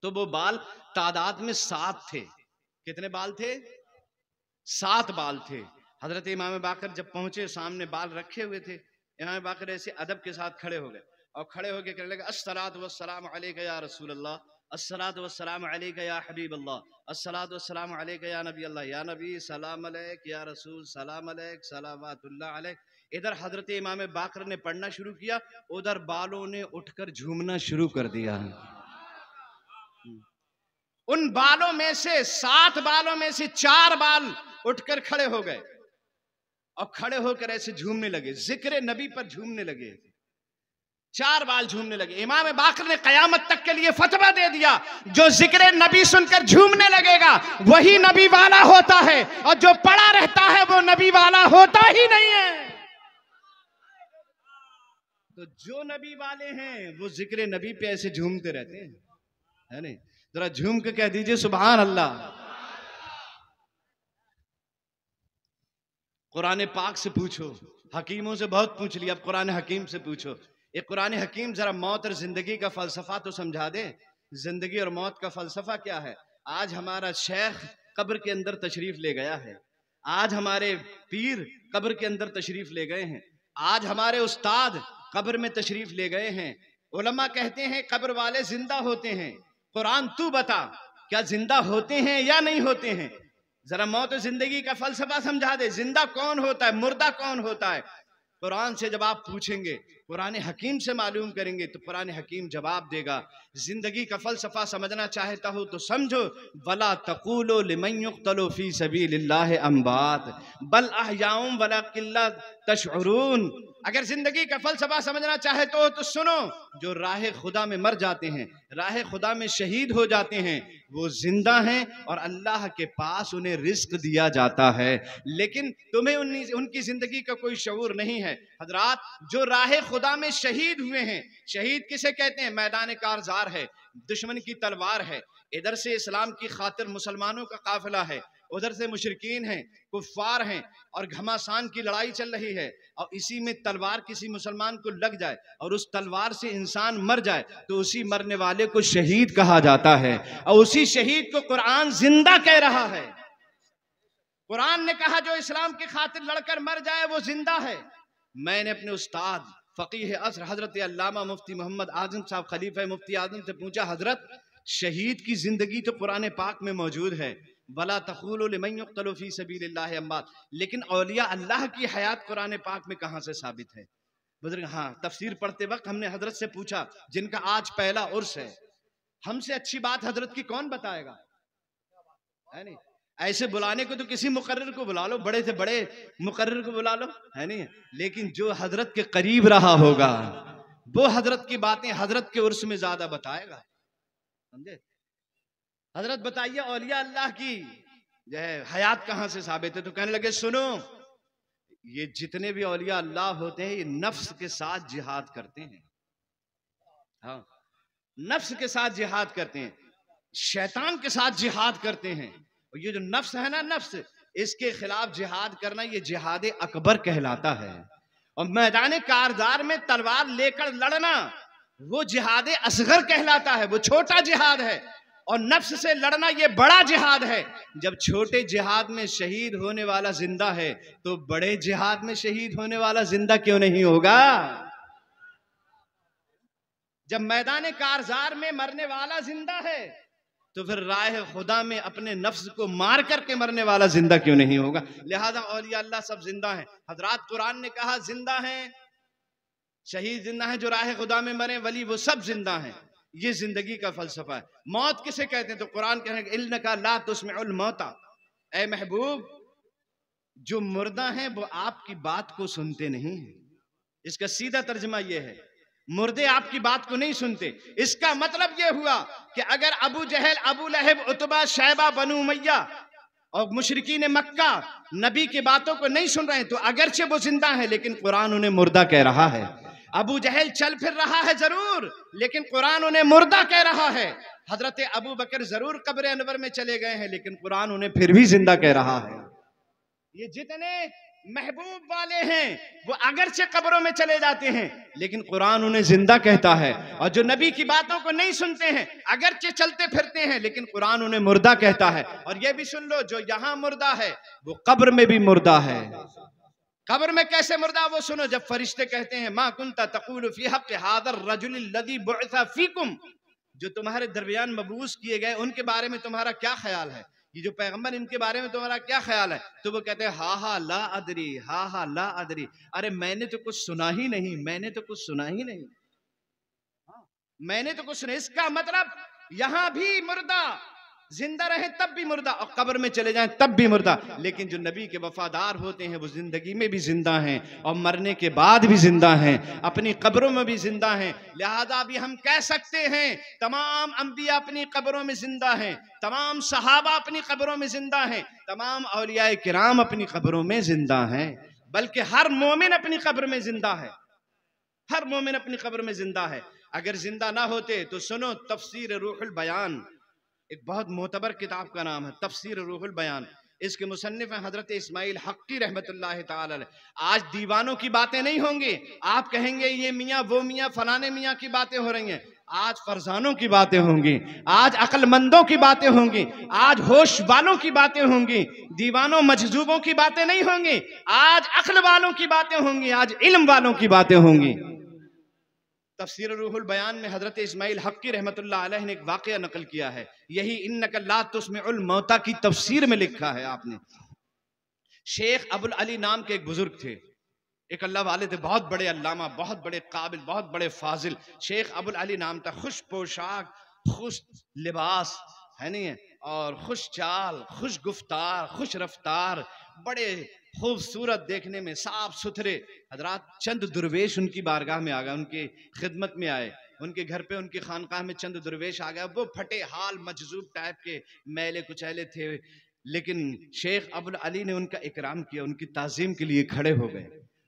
तो वो बाल तादाद में 7 थे। कितने बाल थे? 7 बाल थे। हजरत इमाम बाकर जब पहुंचे, सामने बाल रखे हुए थे। इमाम बाकर ऐसे अदब के साथ खड़े हो गए और खड़े होकर कहने लगे, अस्सलातु वस्सलामु अलैका या रसूल अल्लाह, अस्सलातु वस्सलामु अलैका या हबीब अल्लाह, अस्सलातु वस्सलामु अलैका या नबी अल्लाह, या नबी सलाम अलैक, या रसूल सलाम अलैक, सलावतुल्लाह अलैक। इधर हजरत इमाम बाकर ने पढ़ना शुरू किया, उधर बालों ने उठकर झूमना शुरू कर दिया। उन बालों में से 7 बालों में से 4 बाल उठकर खड़े हो गए और खड़े होकर ऐसे झूमने लगे, जिक्र नबी पर झूमने लगे। 4 बाल झूमने लगे। इमाम बाकर ने कयामत तक के लिए फतवा दे दिया, जो जिक्र नबी सुनकर झूमने लगेगा वही नबी वाला होता है, और जो पड़ा रहता है वो नबी वाला होता ही नहीं है। तो जो नबी वाले हैं वो जिक्र नबी पे ऐसे झूमते रहते हैं, है नहीं? जरा झूम के कह दीजिए सुभान अल्लाह। कुरान पाक से पूछो, हकीमों से बहुत पूछ लिया, अब कुरान हकीम से पूछो। एक कुरान हकीम जरा मौत और जिंदगी का फलसफा तो समझा दे। जिंदगी और मौत का फलसफा क्या है? आज हमारा शेख कब्र के अंदर तशरीफ ले गया है, आज हमारे पीर कब्र के अंदर तशरीफ ले गए हैं, आज हमारे उस्ताद कब्र में तशरीफ ले गए हैं। उलमा कहते हैं कब्र वाले जिंदा होते हैं। कुरान तू बता, क्या जिंदा होते हैं या नहीं होते हैं? जरा मौत और जिंदगी का फलसफा समझा दे। जिंदा कौन होता है, मुर्दा कौन होता है? कुरान से जब आप पूछेंगे कुरान हकीम से मालूम करेंगे तो कुरान हकीम जवाब देगा। जिंदगी का फलसफा समझना चाहता हो तो समझो, वला तक़ूलू लिमन युक़्तलू फ़ी सबीलिल्लाहि अम्वात बल अहयाउम वलाकिन ला तशऊरून। अगर जिंदगी का फलसफा समझना चाहते हो तो सुनो, जो राह खुदा में मर जाते हैं, राह खुदा में शहीद हो जाते हैं, वो जिंदा हैं और अल्लाह के पास उन्हें रिस्क दिया जाता है, लेकिन तुम्हें उनकी जिंदगी का कोई शऊर नहीं है। हजरात, जो राह खुदा में शहीद हुए हैं, शहीद किसे कहते हैं? मैदान कारजार है, दुश्मन की तलवार है, इधर से इस्लाम की खातिर मुसलमानों का काफिला है, उधर से मुशरिकीन हैं, कुफ्फार हैं और घमासान की लड़ाई चल रही है, और इसी में तलवार किसी मुसलमान को लग जाए और उस तलवार से इंसान मर जाए तो उसी मरने वाले को शहीद कहा जाता है, और उसी शहीद को कुरान जिंदा कह रहा है। कुरान ने कहा जो इस्लाम की खातिर लड़कर मर जाए वो जिंदा है। मैंने अपने उस्ताद फकीह असर हजरत अल्लामा मुफ्ती मोहम्मद आजम साहब खलीफा मुफ्ती आजम से पूछा, हजरत शहीद की जिंदगी तो कुरान पाक में मौजूद है, वला तक़ूलू लिमन युक़्तलू फ़ी सबीलिल्लाहि अम्वात, लेकिन औलिया अल्लाह की हयात कुरान पाक में कहाँ से साबित है? बुजुर्ग, हाँ, तफसीर पढ़ते वक्त हमने हजरत से पूछा, जिनका आज पहला उर्स है, हमसे अच्छी बात हजरत की कौन बताएगा? है नहीं? ऐसे बुलाने को तो किसी मुकर्रर को बुला लो, बड़े से बड़े मुकर्रर को बुला लो, है नहीं? लेकिन जो हजरत के करीब रहा होगा वो हजरत की बातें हजरत के उर्स में ज्यादा बताएगा। समझे? हजरत बताइए औलिया अल्लाह की जो है हयात कहां से साबित है? तो कहने लगे, सुनो, ये जितने भी औलिया अल्लाह होते हैं ये नफ्स के साथ जिहाद करते हैं। हाँ, नफ्स के साथ जिहाद करते हैं, शैतान के साथ जिहाद करते हैं। और ये जो नफ्स है ना, नफ्स, इसके खिलाफ जिहाद करना ये जिहाद अकबर कहलाता है। और मैदान कारदार में तलवार लेकर लड़ना वो जिहाद असगर कहलाता है, वो छोटा जिहाद है। और नफ्स से लड़ना ये बड़ा जिहाद है। जब छोटे जिहाद में शहीद होने वाला जिंदा है तो बड़े जिहाद में शहीद होने वाला जिंदा क्यों नहीं होगा? जब मैदान कारजार में मरने वाला जिंदा है तो फिर राह खुदा में अपने नफ्स को मार करके मरने वाला जिंदा क्यों नहीं होगा? लिहाजा औलिया अल्लाह सब जिंदा हैं। हजरात, कुरान ने कहा जिंदा हैं, शहीद जिंदा हैं, जो राह खुदा में मरे वली वो सब जिंदा हैं। ये जिंदगी का फलसफा है। मौत किसे कहते हैं? तो कुरान कहने इन्नका ला तुस्मिउल मौता, ऐ महबूब, जो मुर्दा हैं वो आपकी बात को सुनते नहीं हैं। इसका सीधा तर्जमा यह है, मुर्दे आपकी बात को नहीं सुनते। इसका मतलब यह हुआ कि अगर अबू जहल, अबू लहब, उतबा, शैबा, बनु उमैया और मुशरिकीन मक्का नबी की बातों को नहीं सुन रहे हैं तो अगरचे वो जिंदा है लेकिन कुरान उन्हें मुर्दा कह रहा है। अबू जहल चल फिर रहा है जरूर, लेकिन कुरान उन्हें मुर्दा कह रहा है। हजरत अबू बकर जरूर कब्र अनवर में चले गए हैं लेकिन कुरान उन्हें फिर भी जिंदा कह रहा है। ये जितने महबूब वाले हैं वो अगरचे कब्रों में चले जाते हैं लेकिन कुरान उन्हें जिंदा कहता है। और जो नबी की बातों को नहीं सुनते हैं अगरचे चलते फिरते हैं लेकिन कुरान उन्हें मुर्दा कहता है। और ये भी सुन लो, जो यहाँ मुर्दा है वो कब्र में भी मुर्दा है। कब्र में कैसे मुर्दा? वो सुनो, जब फरिश्ते कहते हैं मा कुंता तक़ूलु फ़ी हक़्क़ि हाज़ा अर्रजुलिल लज़ी बुइसा फ़ीकुम, जो तुम्हारे दरमियान मबूस किए गए उनके बारे में तुम्हारा क्या ख्याल है? ये जो पैगंबर इनके बारे में तुम्हारा क्या ख्याल है? तो वो कहते हैं हा हा ला अदरी, हा हा ला अदरी, अरे मैंने तो कुछ सुना ही नहीं, मैंने तो कुछ सुना ही नहीं, मैंने तो कुछ नहीं। इसका मतलब यहां भी मुर्दा, जिंदा रहे तब भी मुर्दा और कब्र में चले जाएं तब भी मुर्दा। लेकिन जो नबी के वफादार होते हैं वो जिंदगी में भी जिंदा हैं और मरने के बाद भी जिंदा हैं, अपनी कब्रों में भी जिंदा हैं। लिहाजा भी हम कह सकते हैं तमाम अंबिया अपनी कब्रों में जिंदा हैं, तमाम सहाबा अपनी कब्रों में जिंदा हैं, तमाम औलिया किराम अपनी कब्रों में जिंदा हैं, बल्कि हर मोमिन अपनी कब्र में जिंदा है, हर मोमिन अपनी कब्र में जिंदा है। अगर जिंदा ना होते तो सुनो, तफसीर रूहुल बयान, एक बहुत मोतबर किताब का नाम है तफसीर रूहुल बयान। इसके मुसन्निफ हैं हजरत इस्माइल हक्की रहमतुल्लाह ताला अलैह। आज दीवानों की बातें नहीं होंगी, आप कहेंगे ये मियाँ वो मियाँ फलाने मियाँ की बातें हो रही हैं। आज फरजानों की बातें होंगी, आज अक्लमंदों की बातें होंगी, आज होश वालों की बातें होंगी, दीवानों मजजूबों की बातें नहीं होंगी। आज अक्ल वालों की बातें होंगी, आज इल्म वालों की बातें होंगी। तफसीर रूहुल बयान में हजरत इस्माइल हक्की रहमतुल्लाह अलैह ने एक वाक़या नकल किया है। यही इन्नका ला तुस्मिउल मौता की तफसीर में लिखा है आपने। शेख अबुल अली नाम के एक बुजुर्ग थे, एक अल्लाह वाले थे, बहुत बड़े अल्लामा, बहुत बड़े काबिल, बहुत बड़े फाजिल, शेख अबुल अली नाम था। खुश पोशाक, खुश लिबास है नहीं है, और खुश चाल, खुश गुफ्तार, खुश रफ्तार, बड़े खूबसूरत देखने में, साफ सुथरे। हजरात चंद दुर्वेश उनकी बारगाह में आ गए, उनकी खिदमत में आए, उनके घर पे, उनकी खानकाह में चंद दुर्वेश आ गए। वो फटे हाल मजजूब टाइप के, मैले कुचैले थे, लेकिन शेख अबुल अली ने उनका इकराम किया, उनकी ताजीम के लिए खड़े हो गए।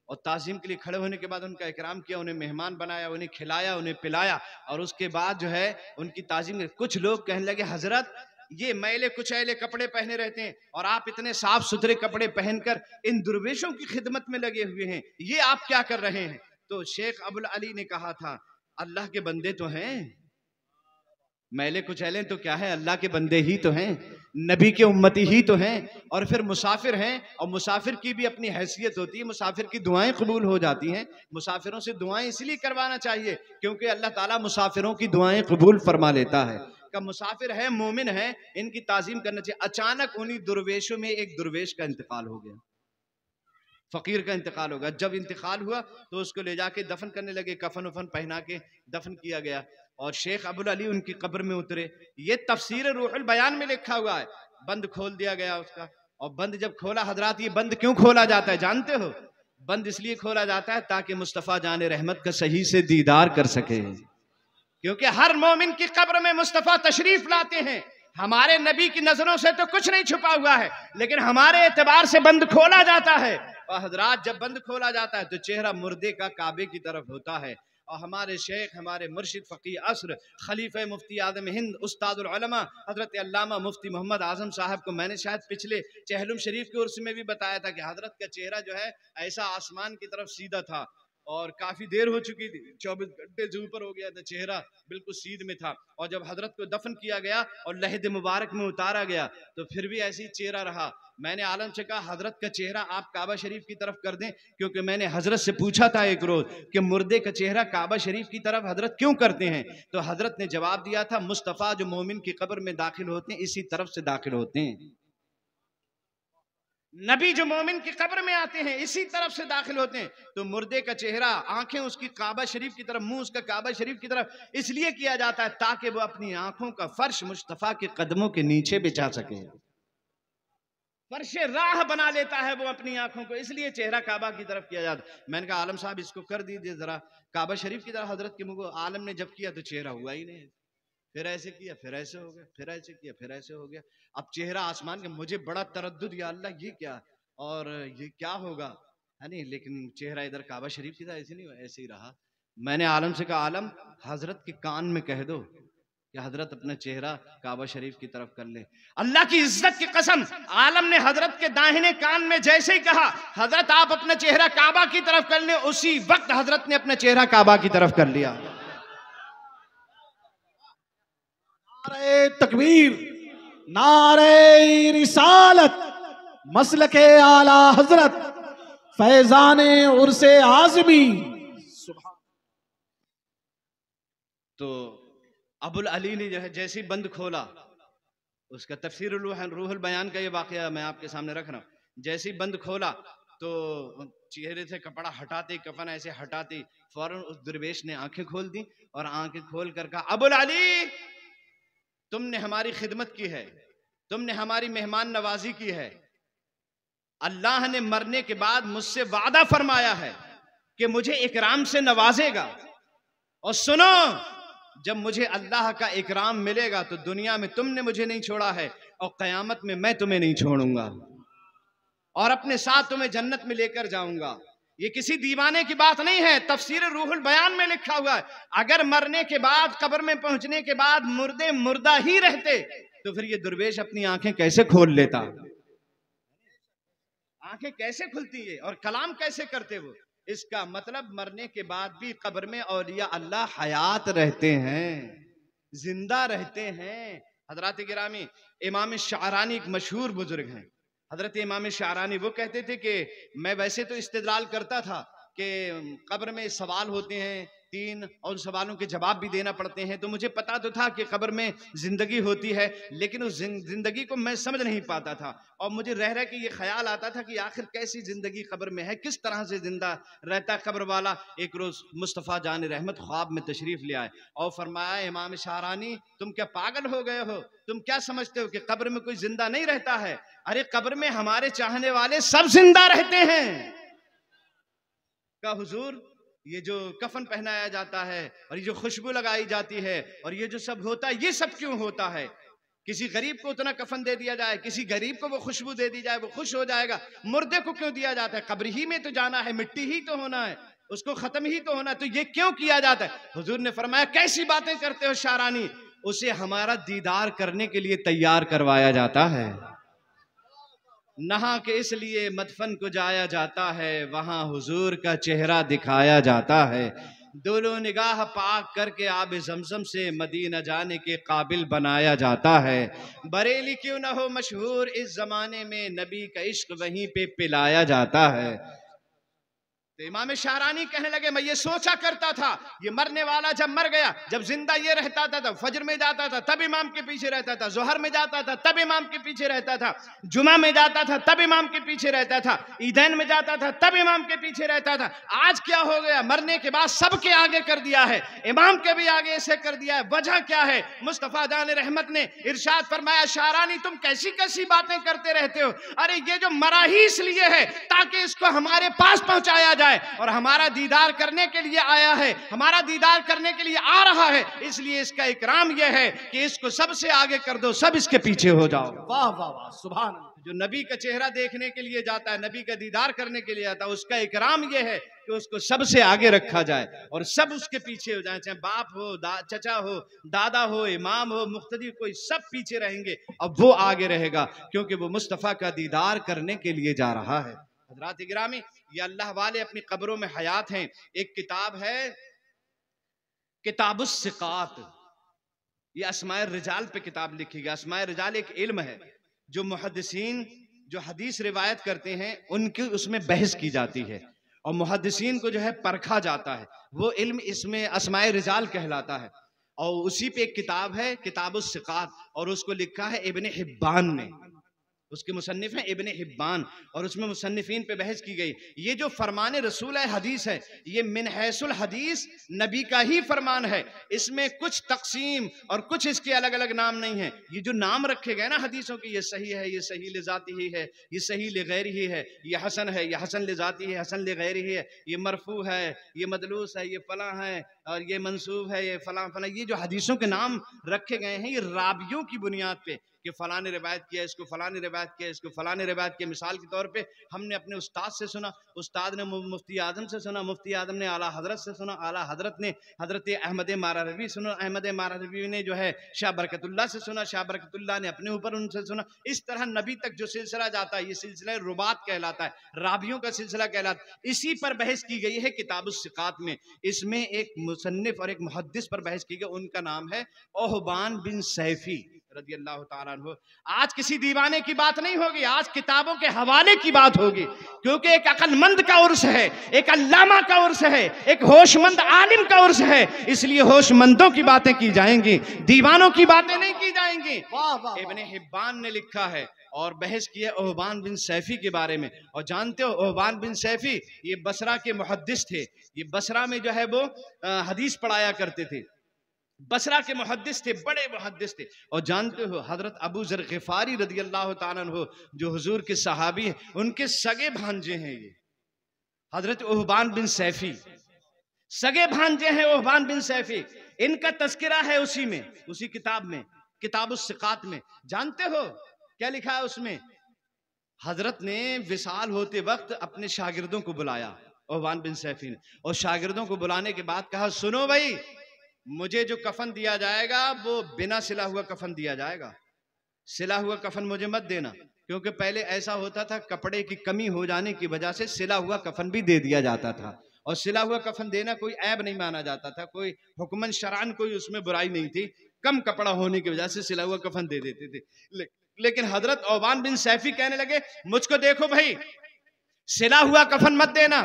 और ताजीम के लिए खड़े होने के बाद उनका इकराम किया, उन्हें मेहमान बनाया, उन्हें खिलाया, उन्हें पिलाया। और उसके बाद जो है उनकी ताजीम, कुछ लोग कहने लगे हजरत ये मैले कुचैले कपड़े पहने रहते हैं और आप इतने साफ सुथरे कपड़े पहनकर इन दुर्वेशों की खिदमत में लगे हुए हैं, ये आप क्या कर रहे हैं? तो शेख अबुल अली ने कहा था, अल्लाह के बंदे तो हैं, मैले कुचैले तो क्या है, अल्लाह के बंदे ही तो हैं, नबी के उम्मती ही तो हैं, और फिर मुसाफिर हैं, और मुसाफिर की भी अपनी हैसियत होती है, मुसाफिर की दुआएं कबूल हो जाती हैं। मुसाफिरों से दुआएं इसलिए करवाना चाहिए क्योंकि अल्लाह ताला मुसाफिरों की दुआएं कबूल फरमा लेता है। का मुसाफिर है, मोमिन है, इनकी ताजीम करना चाहिए। अचानक उन्हीं दुर्वेशों में एक दुर्वेश का इंतकाल हो गया, फकीर का इंतकाल होगा। जब इंतकाल हुआ तो उसको ले जाके दफन करने लगे, कफन उफन पहना के दफन किया गया, और शेख अबुल अली उनकी कब्र में उतरे। ये तफसीर रूहुल बयान में लिखा हुआ है। बंद खोल दिया गया उसका, और बंद जब खोला, हजरात ये बंद क्यों खोला जाता है जानते हो? बंद इसलिए खोला जाता है ताकि मुस्तफ़ा जाने रहमत का सही से दीदार कर सके, क्योंकि हर मोमिन की कब्र में मुस्तफ़ा तशरीफ लाते हैं। हमारे नबी की नजरों से तो कुछ नहीं छुपा हुआ है, लेकिन हमारे एतबार से बंद खोला जाता है। और हजरात जब बंद खोला जाता है तो चेहरा मुर्दे का काबे की तरफ होता है। और हमारे शेख, हमारे मुर्शिद फ़क़ीह असर, खलीफा मुफ्ती आज़म हिंद, उस्तादुल उलमा हज़रत अल्लामा मुफ्ती मोहम्मद आज़म साहब को मैंने शायद पिछले चहलुम शरीफ के उर्स में भी बताया था कि हज़रत का चेहरा जो है ऐसा आसमान की तरफ सीधा था, और काफ़ी देर हो चुकी थी, 24 घंटे से ऊपर हो गया था, चेहरा बिल्कुल सीध में था। और जब हजरत को दफन किया गया और लहद मुबारक में उतारा गया तो फिर भी ऐसी चेहरा रहा। मैंने आलम से कहा हजरत का चेहरा आप काबा शरीफ की तरफ कर दें, क्योंकि मैंने हजरत से पूछा था एक रोज कि मुर्दे का चेहरा काबा शरीफ की तरफ हजरत क्यों करते हैं? तो हजरत ने जवाब दिया था, मुस्तफ़ा जो मोमिन की कब्र में दाखिल होते हैं इसी तरफ से दाखिल होते हैं। नबी जो मोमिन की कब्र में आते हैं इसी तरफ से दाखिल होते हैं। तो मुर्दे का चेहरा, आंखें उसकी काबा शरीफ की तरफ, मुंह उसका काबा शरीफ की तरफ इसलिए किया जाता है ताकि वो अपनी आंखों का फर्श मुस्तफा के कदमों के नीचे बिछा सके, फर्श राह बना लेता है वो अपनी आंखों को, इसलिए चेहरा काबा की तरफ किया जाता है। मैंने कहा आलम साहब इसको कर दीजिए जरा काबा शरीफ की तरफ हजरत के मुंह को। आलम ने जब किया तो चेहरा हुआ ही नहीं, फिर ऐसे किया, फिर ऐसे हो गया, फिर ऐसे किया, फिर ऐसे हो गया। अब चेहरा आसमान के, मुझे बड़ा तरद्दुद, या अल्लाह ये क्या और ये क्या होगा, है नहीं, लेकिन चेहरा इधर काबा शरीफ की तरह ऐसे नहीं हुआ, ऐसे ही रहा। मैंने आलम से कहा आलम हजरत के कान में कह दो कि हजरत अपना चेहरा काबा शरीफ की तरफ कर ले। अल्लाह की इज्जत की कसम, आलम ने हजरत के दाहिने कान में जैसे ही कहा हजरत आप अपना चेहरा काबा की तरफ कर ले, उसी वक्त हजरत ने अपना चेहरा काबा की तरफ कर लिया। नारे तकबीर, नारे रिसालत, मसलके आला हजरत, फैजाने उर्से आज़मी। तो अबुल अली ने जो है जैसे ही बंद खोला, उसका तफसीर रूहुल बयान का ये वाकया मैं आपके सामने रख रहा हूँ। जैसे ही बंद खोला तो चेहरे से कपड़ा हटाते, कफन ऐसे हटाते, फौरन उस दरवेश ने आंखें खोल दी और आंखें खोल कर कहा अबुल अली तुमने हमारी खिदमत की है, तुमने हमारी मेहमान नवाजी की है। अल्लाह ने मरने के बाद मुझसे वादा फरमाया है कि मुझे इकराम से नवाजेगा। और सुनो, जब मुझे अल्लाह का इकराम मिलेगा तो दुनिया में तुमने मुझे नहीं छोड़ा है और कयामत में मैं तुम्हें नहीं छोड़ूंगा और अपने साथ तुम्हें जन्नत में लेकर जाऊंगा। ये किसी दीवाने की बात नहीं है, तफसीर रूहुल बयान में लिखा हुआ है। अगर मरने के बाद, कब्र में पहुंचने के बाद मुर्दे मुर्दा ही रहते तो फिर ये दुर्वेश अपनी आंखें कैसे खोल लेता, आंखें कैसे खुलती है और कलाम कैसे करते वो। इसका मतलब मरने के बाद भी कब्र में औलिया अल्लाह हयात रहते हैं, जिंदा रहते हैं। हजरत गिरामी इमाम शारानी एक मशहूर बुजुर्ग हैं, हजरत इमाम शारानी, वो कहते थे कि मैं वैसे तो इस्तेदलाल करता था कि कब्र में सवाल होते हैं 3 और सवालों के जवाब भी देना पड़ते हैं। तो मुझे पता तो था कि कब्र में जिंदगी होती है, लेकिन उस जिंदगी को मैं समझ नहीं पाता था और मुझे रह रह के ये ख्याल आता था कि आखिर कैसी जिंदगी कब्र में है, किस तरह से जिंदा रहता कब्र वाला। एक रोज मुस्तफ़ा जान रहमत ख्वाब में तशरीफ ले आए और फरमाया, इमाम शाहरानी तुम क्या पागल हो गए हो? तुम क्या समझते हो कि कब्र में कोई जिंदा नहीं रहता है? अरे कब्र में हमारे चाहने वाले सब जिंदा रहते हैं। का हुजूर, ये जो कफन पहनाया जाता है और ये जो खुशबू लगाई जाती है और ये जो सब होता है, ये सब क्यों होता है? किसी गरीब को उतना कफन दे दिया जाए, किसी गरीब को वो खुशबू दे दी जाए, वो खुश हो जाएगा। मुर्दे को क्यों दिया जाता है? कब्र ही में तो जाना है, मिट्टी ही तो होना है, उसको खत्म ही तो होना है, तो ये क्यों किया जाता है? हुजूर ने फरमाया, कैसी बातें करते हो शाहरानी, उसे हमारा दीदार करने के लिए तैयार करवाया जाता है। नहा के इसलिए मदफन को जाया जाता है, वहां हुजूर का चेहरा दिखाया जाता है। दोनों निगाह पाक करके आब जमजम से मदीना जाने के काबिल बनाया जाता है। बरेली क्यों ना हो मशहूर, इस जमाने में नबी का इश्क वहीं पे पिलाया जाता है। तो इमाम शाहरानी कहने लगे, मैं ये सोचा करता था, ये मरने वाला जब मर गया, जब जिंदा ये रहता था तब फजर में जाता था तब इमाम के पीछे रहता था, जोहर में जाता था तब इमाम के पीछे रहता था, जुमा में जाता था तब इमाम के पीछे रहता था, ईदैन में जाता था तब इमाम के पीछे रहता था। आज क्या हो गया? मरने के बाद सबके आगे कर दिया है, इमाम के भी आगे ऐसे कर दिया है। वजह क्या है? मुस्तफा जान रहमत ने इरशाद फरमाया, शाहरानी तुम कैसी कैसी बातें करते रहते हो? अरे ये जो मरा ही इसलिए है ताकि इसको हमारे पास पहुंचाया जाए और हमारा दीदार करने के लिए आया है, हमारा दीदार करने के लिए आ रहा है, इसलिए इसका इकराम यह है कि इसको सबसे आगे कर दो, सब इसके पीछे हो जाओ। वाह वाह वाह, सुभान अल्लाह। जो नबी का चेहरा देखने के लिए जाता है, नबी का दीदार करने के लिए आता है, उसका इकराम यह है कि उसको सबसे आगे रखा जाए और सब उसके पीछे हो जाए, चाहे बाप हो, चचा हो, दादा हो, इमाम हो, मुख्तदी, कोई सब पीछे रहेंगे और वो आगे रहेगा, क्योंकि वो मुस्तफ़ा का दीदार करने के लिए जा रहा है। हज़रात गिरामी, ये अल्लाह वाले अपनी कब्रों में हयात हैं। एक किताब है किताबुस सिकात, ये अस्माए रिजाल पे किताब लिखी गई। अस्माए रिजाल एक इल्म है जो मुहद्दिसीन जो हदीस रिवायत करते हैं उनकी उसमें बहस की जाती है और मुहद्दिसीन को जो है परखा जाता है, वो इल्म इसमें अस्माए रिजाल कहलाता है। और उसी पे एक किताब है किताबुस सिकात और उसको लिखा है इब्ने हिब्बान ने, उसके मुसन्निफ हैं इब्ने हिब्बान और उसमें मुसन्निफीन पे बहस की गई। ये जो फरमान रसूल हदीस है, ये मिन हैसुल हदीस नबी का ही फरमान है, इसमें कुछ तकसीम और कुछ इसके अलग अलग नाम नहीं है। ये जो नाम रखे गए ना हदीसों के, ये सही है, ये सही ले जाती ही है, ये सही ले गैर ही है, ये हसन है, ये हसन ले जाती है, हसन ले गैर ही है, ये मरफू है, ये मदलूस है, ये फला है और ये मंसूब है, ये फला फला, ये जो हदीसों के नाम रखे गए हैं ये रावियों की बुनियाद पे कि फलां ने रिवायत किया, इसको फलां ने रिवायत किया, इसको फलां ने रिवायत किया। मिसाल के तौर पे हमने अपने उस्ताद से सुना, उस्ताद ने मुफ्ती आजम से सुना, मुफ्ती आजम ने आला हजरत से सुना, आला हजरत ने हजरत अहमद मारारवी सुना, अहमद मारारवी ने जो है शाह बरकतुल्लाह से सुना, शाह बरकतुल्लाह ने अपने ऊपर उनसे सुना। इस तरह नबी तक जो सिलसिला जाता है ये सिलसिला रुबात कहलाता है, रावियों का सिलसिला कहलाता है। इसी पर बहस की गई है किताबुस सिकात में। इसमें एक मुसन्निफ और एक मुहद्दिस पर बहस की गई, उनका नाम है ओहबान बिन सैफी रज़ी अल्लाह ताला अन्हु। आज किसी दीवाने की बात नहीं होगी, आज किताबों के हवाले की बात होगी, क्योंकि एक अक्लमंद का उर्स है, एक अल्लामा का उर्स है, एक होशमंद आलिम का उर्स है, इसलिए होशमंदों की बातें की जाएंगी, दीवानों की बातें नहीं की जाएंगी। इब्ने हिब्बान ने लिखा है और बहस की है ओहबान बिन सैफी के बारे में। और जानते हो ओहबान बिन सैफी ये बसरा के मुहद्दिस थे, ये बसरा में जो है वो हदीस पढ़ाया करते थे, बसरा के मुहद्दिस थे, बड़े मुहद्दिस थे। और जानते हो हजरत अबू ज़र ग़िफ़ारी रज़ी अल्लाह ताला अन्हु जो हुजूर के सहाबी हैं, उनके सगे भांजे हैं ये हजरत ओहबान बिन सैफी, सगे भांजे हैं ओहबान बिन सैफी। इनका तज़किरा है उसी में, उसी किताब में, किताबुस सिकात में। जानते हो क्या लिखा है उसमें? हजरत ने विसाल होते वक्त अपने शागिर्दों को बुलाया, ओहबान बिन सैफी ने, और शागिर्दों को बुलाने के बाद कहा, सुनो भाई, मुझे जो कफन दिया जाएगा वो बिना सिला हुआ कफन दिया जाएगा, सिला हुआ कफन मुझे मत देना, क्योंकि पहले ऐसा होता था कपड़े की कमी हो जाने की वजह से सिला हुआ कफन भी दे दिया जाता था, और सिला हुआ कफन देना कोई ऐब नहीं माना जाता था, कोई हुक्मन शरान कोई उसमें बुराई नहीं थी, कम कपड़ा होने की वजह से सिला हुआ कफन दे देते थे। लेकिन हजरत ओहबान बिन सैफी कहने लगे, मुझको देखो भाई, सिला हुआ कफन मत देना,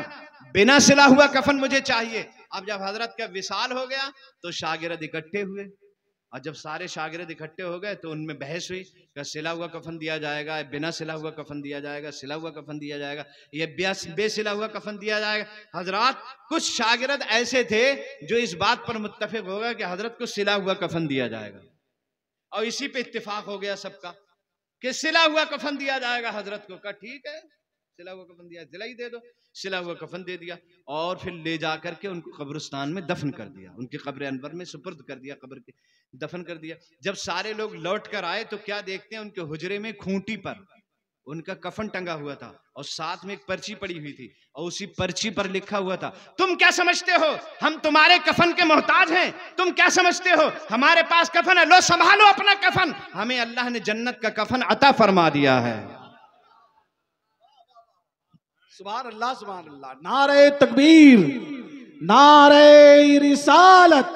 बिना सिला हुआ कफन मुझे चाहिए। अब जब हजरत का विसाल हो गया तो शागिर्द इकट्ठे हुए, और जब सारे शागिर्द इकट्ठे हो गए तो उनमें बहस हुई कि सिला हुआ कफन दिया जाएगा, बिना सिला हुआ कफन दिया जाएगा, सिला हुआ कफन दिया जाएगा, ये बेसिला हुआ कफन दिया जाएगा। हजरत कुछ शागिर्द ऐसे थे जो इस बात पर मुत्तफिक हो गए कि हजरत को सिला हुआ कफन दिया जाएगा, और इसी पे इत्तेफाक हो गया सबका कि सिला हुआ कफन दिया जाएगा हजरत को। कहा ठीक है, सिला हुआ कफन दिया, सिला ही दे दो। सिला हुआ कफन दे दिया और फिर ले जा करके उनको कब्रिस्तान में दफन कर दिया, उनके कब्र अनवर में सुपुर्द कर दिया, कब्र के दफन कर दिया। जब सारे लोग लौट कर आए तो क्या देखते हैं, उनके हुजरे में खूंटी पर उनका कफन टंगा हुआ था और साथ में एक पर्ची पड़ी हुई थी, और उसी पर्ची पर लिखा हुआ था, तुम क्या समझते हो हम तुम्हारे कफन के मोहताज हैं? तुम क्या समझते हो हमारे पास कफन है? लो संभालो अपना कफन, हमें अल्लाह ने जन्नत का कफन अता फरमा दिया है। सुभान अल्लाह, सुभान अल्लाह। नारे तकबीर, नारे रिसालत,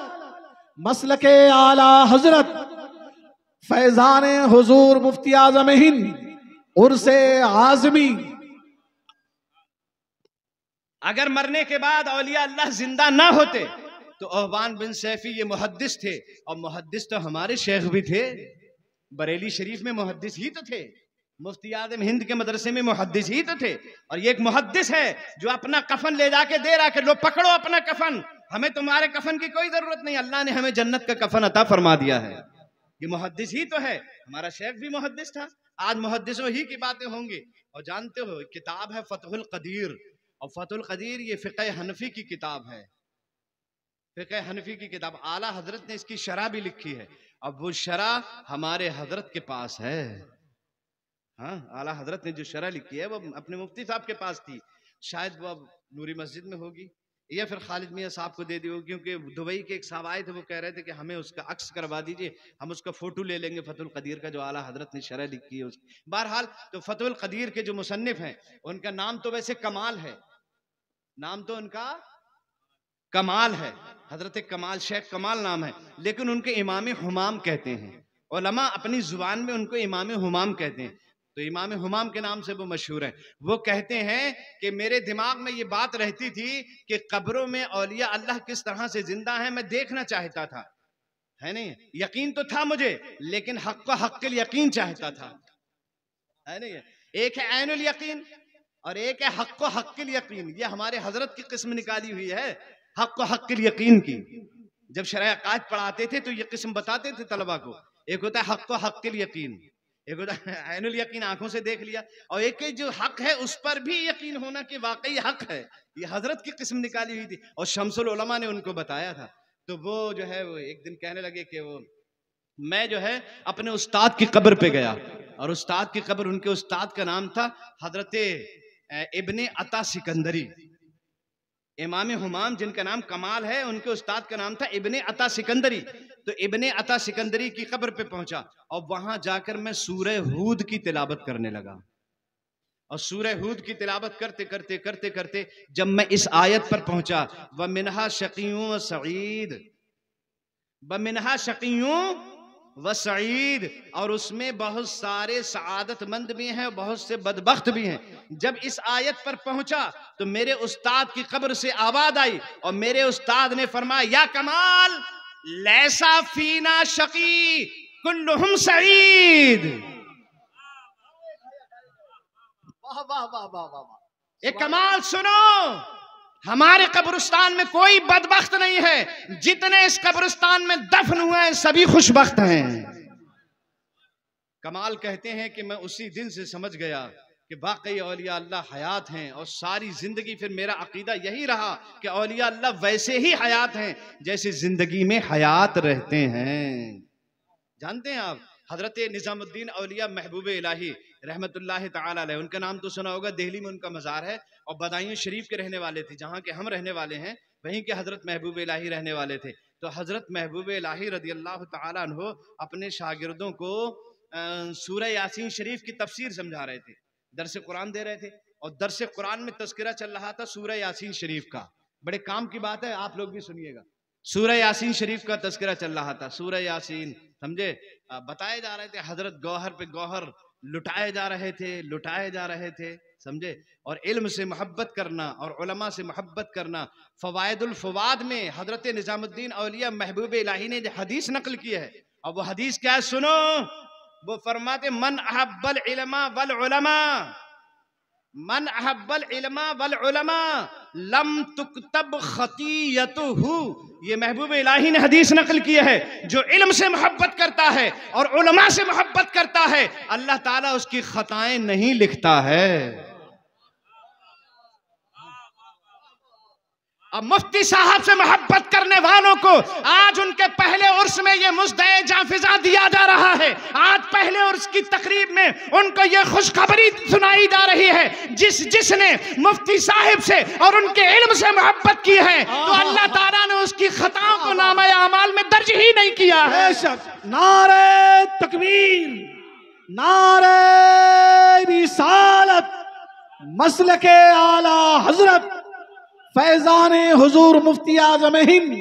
मसलके आला हजरत फैजान हुजूर मुफ्ती आजम हिंद उर्से आजमी। अगर मरने के बाद औलिया अल्लाह जिंदा ना होते तो ओहबान बिन सैफी ये मुहद्दिस थे, और मुहद्दिस तो हमारे शेख भी थे, बरेली शरीफ में मुहद्दिस ही तो थे, मुफ्ती आजम हिंद के मदरसे में मुहद्दिस ही तो थे। और ये एक मुहद्दिस है जो अपना कफन ले जाके दे रहा कि लो पकड़ो अपना कफन, हमें तुम्हारे कफन की कोई जरूरत नहीं, अल्लाह ने हमें जन्नत का कफन अता फरमा दिया है। ये मुहद्दिस ही तो है, हमारा शेख भी मुहद्दिस था। आज मुहद्दिसों ही की बातें होंगी। और जानते हो किताब है फतहुल कदीर, और फतहुल कदीर ये फ़िक़्ह हनफी की किताब है, फ़िक़्ह हनफी की किताब। आला हजरत ने इसकी शरह भी लिखी है, अब वो शरह हमारे हजरत के पास है। हाँ, आला हजरत ने जो शरह लिखी है वो अपने मुफ्ती साहब के पास थी, शायद वो अब नूरी मस्जिद में होगी या फिर खालिद मियाँ साहब को दे दी होगी, क्योंकि दुबई के एक साहब आए थे, वो कह रहे थे कि हमें उसका अक्स करवा दीजिए, हम उसका फोटो ले लेंगे फतहुल कदीर का जो आला हजरत ने शरह लिखी है उसकी। बहरहाल तो फतहुल कदीर के जो मुसन्निफ हैं उनका नाम तो वैसे कमाल है, नाम तो उनका कमाल है, हजरत कमाल, शेख कमाल नाम है, लेकिन उनके इमाम हुमाम कहते हैं। उलमा अपनी जुबान में उनको इमाम हुमाम कहते हैं, तो इमाम हुमाम के नाम से वो मशहूर है। वो कहते हैं कि मेरे दिमाग में ये बात रहती थी कि कब्रों में औलिया अल्लाह किस तरह से जिंदा है, मैं देखना चाहता था, है नहीं, यकीन तो था मुझे, लेकिन हक को हक्किल यकीन चाहता था, है नहीं। एक है ऐनुल यकीन और एक है हक को हक्किल यकीन। ये हमारे हजरत की किस्म निकाली हुई है, हक को हक्किल यकीन की। जब शरह अक़ाइद पढ़ाते थे तो ये किस्म बताते थे तलबा को, एक होता है हक को हक्किल यकीन, एक होता है ऐनुल यकीन, आंखों से देख लिया, और एक जो हक है उस पर भी यकीन होना कि वाकई हक है। ये हजरत की किस्म निकाली हुई थी और शम्सुल उलमा ने उनको बताया था। तो वो जो है वो एक दिन कहने लगे कि वो मैं जो है अपने उस्ताद की कब्र पे गया, और उस्ताद की कब्र, उनके उस्ताद का नाम था हजरत इब्ने अता सिकंदरी। इमाम हुमाम जिनका नाम कमाल है, उनके उस्ताद का नाम था इब्ने अता सिकंदरी। तो इब्ने अता सिकंदरी की कब्र पे पहुंचा और वहां जाकर मैं सूरह हूद की तिलावत करने लगा, और सूरह हूद की तिलावत करते करते करते करते जब मैं इस आयत पर पहुंचा, व मिनहा शकीयों व सईद, व मिनहा शकीयों व सईद, और उसमें बहुत सारे सआदतमंद भी हैं, बहुत से बदबख्त भी हैं। जब इस आयत पर पहुंचा तो मेरे उस्ताद की कब्र से आवाज आई और मेरे उस्ताद ने फरमाया, या कमाल लैसा फीना शकी कुल्लुहुम सईद। वाह वाह वाह वाह वाह। एक कमाल सुनो, हमारे कब्रिस्तान में कोई बदबख्त नहीं है, जितने इस कब्रिस्तान में दफन हुए हैं सभी खुशबख्त हैं। कमाल कहते हैं कि मैं उसी दिन से समझ गया कि वाकई औलिया अल्लाह हयात हैं, और सारी जिंदगी फिर मेरा अकीदा यही रहा कि औलिया अल्लाह वैसे ही हयात हैं जैसे जिंदगी में हयात रहते हैं। जानते हैं आप हजरत निजामुद्दीन औलिया महबूब इलाही रहमतुल्लाह तआला अलैह, उनका नाम तो सुना होगा, दिल्ली में उनका मज़ार है, और बदायूं शरीफ के रहने वाले थे, जहाँ के हम रहने वाले हैं वहीं के हजरत महबूब इलाही रहने वाले थे। तो हजरत महबूब इलाही रज़ी अल्लाह तआला अन्हु अपने शागिर्दों को सूरह यासीन शरीफ की तफसीर समझा रहे थे, दरस कुरान दे रहे थे, और दरस कुरान में तज़किरा चल रहा था सूरह यासीन शरीफ का। बड़े काम की बात है, आप लोग भी सुनिएगा। सूरह यासीन शरीफ का तज़किरा चल रहा था, सूरह यासीन समझे, बताए जा रहे थे हजरत गौहर पे गौहर लुटाए जा रहे थे, लुटाए जा रहे थे, समझे। और इल्म से मोहब्बत करना और उलमा से मोहब्बत करना। फवायदुल फवाद में हजरत निजामुद्दीन औलिया महबूब इलाही ने जो हदीस नकल की है, और वो हदीस क्या है सुनो। वो फरमाते मन अहब्बल इल्मा वल उलमा, मन अहब्बल इल्मा वल उलमा लम तुकतब खतीयतुहु। ये महबूब इलाही ने हदीस नकल की है। जो इल्म से मोहब्बत करता है और उलमा से मोहब्बत करता है, अल्लाह ताला उसकी खताएं नहीं लिखता है। अब मुफ्ती साहब से मोहब्बत करने वालों को आज उनके पहले उर्स में ये मुज़्दए जाफिजा दिया जा रहा है। आज पहले उर्स की तकरीब में उनको ये खुशखबरी सुनाई जा रही है, जिसने मुफ्ती साहब से और उनके इल्म से मोहब्बत की है, तो अल्लाह ताला ने उसकी खताओं को नामा अमाल में दर्ज ही नहीं किया है। नारे तकबीर, नारे रिसालत, मसलके आला हजरत फैजान हुजूर मुफ्ती आज़म हिंद।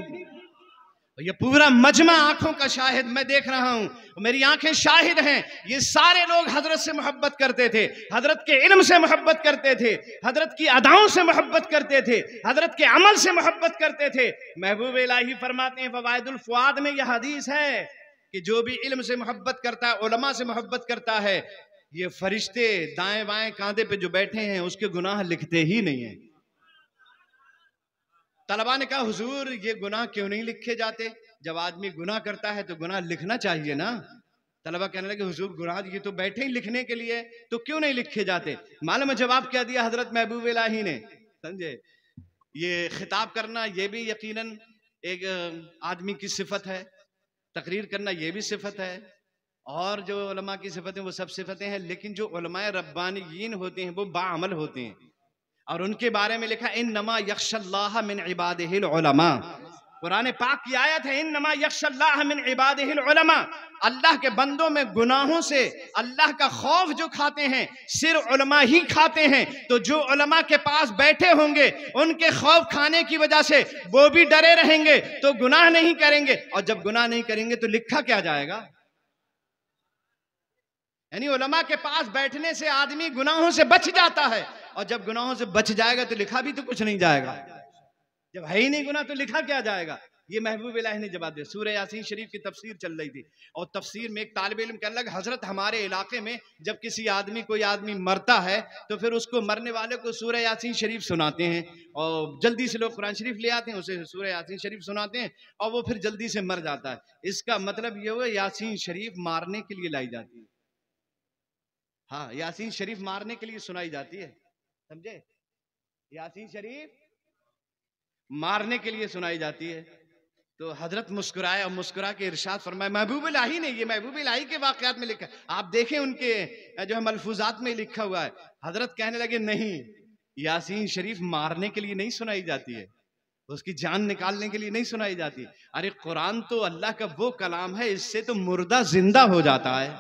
ये पूरा मजमा आंखों का शाहिद मैं देख रहा हूं, मेरी आंखें शाहिद हैं। ये सारे लोग हजरत से मोहब्बत करते थे, हजरत के इल्म से मोहब्बत करते थे, हजरत की अदाओं से मोहब्बत करते थे, हजरत के अमल से मोहब्बत करते थे। महबूब इलाही फरमाते हैं फवायदुल फुआद में यह हदीस है कि जो भी इल्म से मोहब्बत करता है, उलमा से मोहब्बत करता है, ये फरिश्ते दाएं बाएं कांधे पे जो बैठे हैं उसके गुनाह लिखते ही नहीं है। तलबा ने कहा हुजूर ये गुनाह क्यों नहीं लिखे जाते? जब आदमी गुनाह करता है तो गुनाह लिखना चाहिए ना। तलबा कहने लगे हुजूर गुनाह ये तो बैठे ही लिखने के लिए, तो क्यों नहीं लिखे जाते? मालूम है जवाब क्या दिया हजरत महबूब इलाही ने? समझे, ये खिताब करना ये भी यकीनन एक आदमी की सिफत है, तकरीर करना ये भी सिफत है, और जो उलमा की सिफतें वो सब सिफतें हैं, लेकिन जो उलमाए रब्बानीयीन होते हैं वो बाअमल होते हैं। और उनके बारे में लिखा इन्नमा यख्शल्लाह मिन इबादिहिल उलमा। कुरान पाक की आयत है इन्नमा यख्शल्लाह मिन इबादिहिल उलमा। अल्लाह के बंदों में गुनाहों से अल्लाह का खौफ जो खाते हैं सिर्फ उलमा ही खाते हैं। तो जो उलमा के पास बैठे होंगे उनके खौफ खाने की वजह से वो भी डरे रहेंगे, तो गुनाह नहीं करेंगे। और जब गुनाह नहीं करेंगे तो लिखा क्या जाएगा? यानी उलमा के पास बैठने से आदमी गुनाहों से बच जाता है, और जब गुनाहों से बच जाएगा तो लिखा भी तो कुछ नहीं जाएगा। जब है ही नहीं गुनाह तो लिखा क्या जाएगा? ये महबूब इलाही ने जवाब दिया। सूरह यासीन शरीफ की तफसीर चल रही थी, और तफसीर में एक तालिब इल्म कहने लगा हजरत हमारे इलाके में जब कोई आदमी मरता है तो फिर उसको मरने वाले को सूरह यासीन शरीफ सुनाते हैं, और जल्दी से लोग कुरान शरीफ ले आते हैं, उसे सूरह यासीन शरीफ सुनाते हैं, और वो फिर जल्दी से मर जाता है। इसका मतलब ये हुआ यासीन शरीफ मारने के लिए लाई जाती है। हाँ, यासीन शरीफ मारने के लिए सुनाई जाती है, समझे। यासीन शरीफ मारने के लिए सुनाई जाती है। तो हजरत मुस्कुराए और मुस्कुरा के इरशाद फरमाया, महबूब इलाही ने, ये महबूब इलाही के वाकयात में लिखा, आप देखें उनके जो है मलफूजात में लिखा हुआ है। हजरत कहने लगे नहीं, यासीन शरीफ मारने के लिए नहीं सुनाई जाती है, उसकी जान निकालने के लिए नहीं सुनाई जाती। अरे कुरान तो अल्लाह का वो कलाम है, इससे तो मुर्दा जिंदा हो जाता है।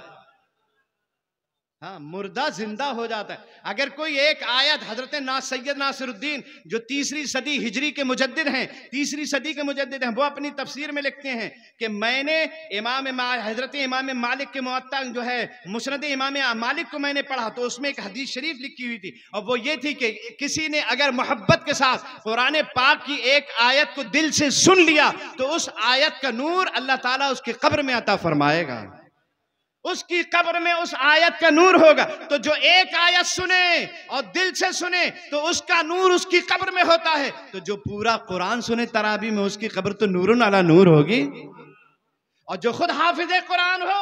हाँ, मुर्दा जिंदा हो जाता है। अगर कोई एक आयत हजरत सैयद नासिरुद्दीन जो तीसरी सदी हिजरी के मुजद्दिद हैं, तीसरी सदी के मुजद्दिद हैं, वो अपनी तफसीर में लिखते हैं कि मैंने हजरत इमाम मालिक के मुअत्ता जो है मुस्नद इमाम मालिक को मैंने पढ़ा, तो उसमें एक हदीस शरीफ लिखी हुई थी, और वो ये थी कि किसी ने अगर मोहब्बत के साथ कुरान पाक की एक आयत को दिल से सुन लिया तो उस आयत का नूर अल्लाह ताला उसकी कब्र में अता फरमाएगा, उसकी कब्र में उस आयत का नूर होगा। तो जो एक आयत सुने और दिल से सुने तो उसका नूर उसकी कब्र में होता है, तो जो पूरा कुरान सुने तराबी में उसकी कब्र तो नूरुन अला नूर होगी। और जो खुद हाफिज कुरान हो,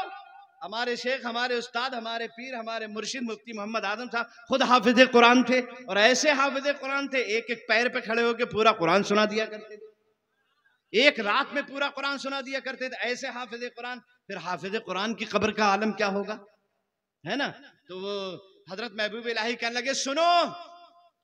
हमारे शेख, हमारे उस्ताद, हमारे पीर, हमारे मुर्शिद मुफ्ती मोहम्मद आजम साहब खुद हाफिज कुरान थे, और ऐसे हाफिज कुरान थे एक एक पैर पे खड़े होकर पूरा कुरान सुना दिया करते थे, एक रात में पूरा कुरान सुना दिया करते थे। ऐसे हाफिज कुरान, फिर हाफिज कुरान की कब्र का आलम क्या होगा, है ना। तो वो हजरत महबूब इलाही कहने लगे सुनो,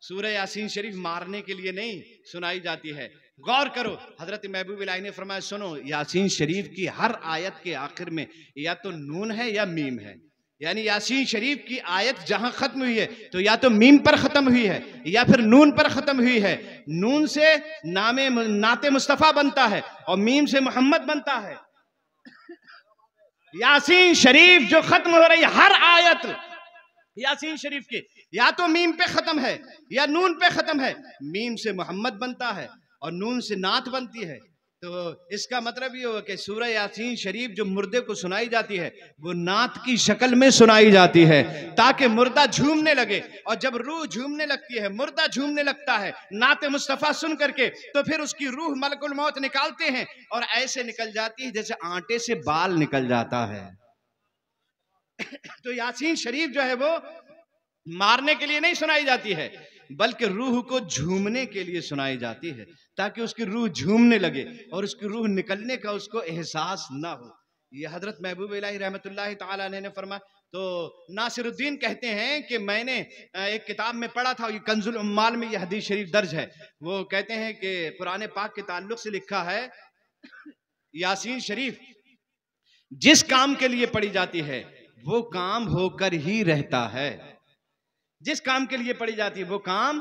सूरह यासीन शरीफ मारने के लिए नहीं सुनाई जाती है। गौर करो, हजरत महबूब इलाही ने फरमाया सुनो, यासीन शरीफ की हर आयत के आखिर में या तो नून है या मीम है। यानी यासीन शरीफ की आयत जहां खत्म हुई है तो या तो मीम पर खत्म हुई है या फिर नून पर खत्म हुई है। नून से नाते मुस्तफ़ा बनता है और मीम से मोहम्मद बनता है। यासीन शरीफ जो खत्म हो रही हर आयत यासीन शरीफ की या तो मीम पे खत्म है या नून पे खत्म है। मीम से मोहम्मद बनता है और नून से नात बनती है। तो इसका मतलब ये हो कि सूरह यासीन शरीफ जो मुर्दे को सुनाई जाती है वो नात की शक्ल में सुनाई जाती है ताकि मुर्दा झूमने लगे। और जब रूह झूमने लगती है, मुर्दा झूमने लगता है नात मुस्तफ़ा सुन करके, तो फिर उसकी रूह मलकुल मौत निकालते हैं और ऐसे निकल जाती है जैसे आटे से बाल निकल जाता है। तो यासीन शरीफ जो है वो मारने के लिए नहीं सुनाई जाती है बल्कि रूह को झूमने के लिए सुनाई जाती है ताकि उसकी रूह झूमने लगे और उसकी रूह निकलने का उसको एहसास ना हो। ये हजरत महबूब इलाही रहमतुल्लाहि ताला अलैह ने फरमाया। तो नासिरुद्दीन कहते हैं कि मैंने एक किताब में पढ़ा था, ये कंजुल उम्माल में ये हदीस शरीफ दर्ज है। वो कहते हैं कि कुरान पाक के ताल्लुक से लिखा है, यासीन शरीफ जिस काम के लिए पढ़ी जाती है वो काम होकर ही रहता है। जिस काम के लिए पढ़ी जाती है वो काम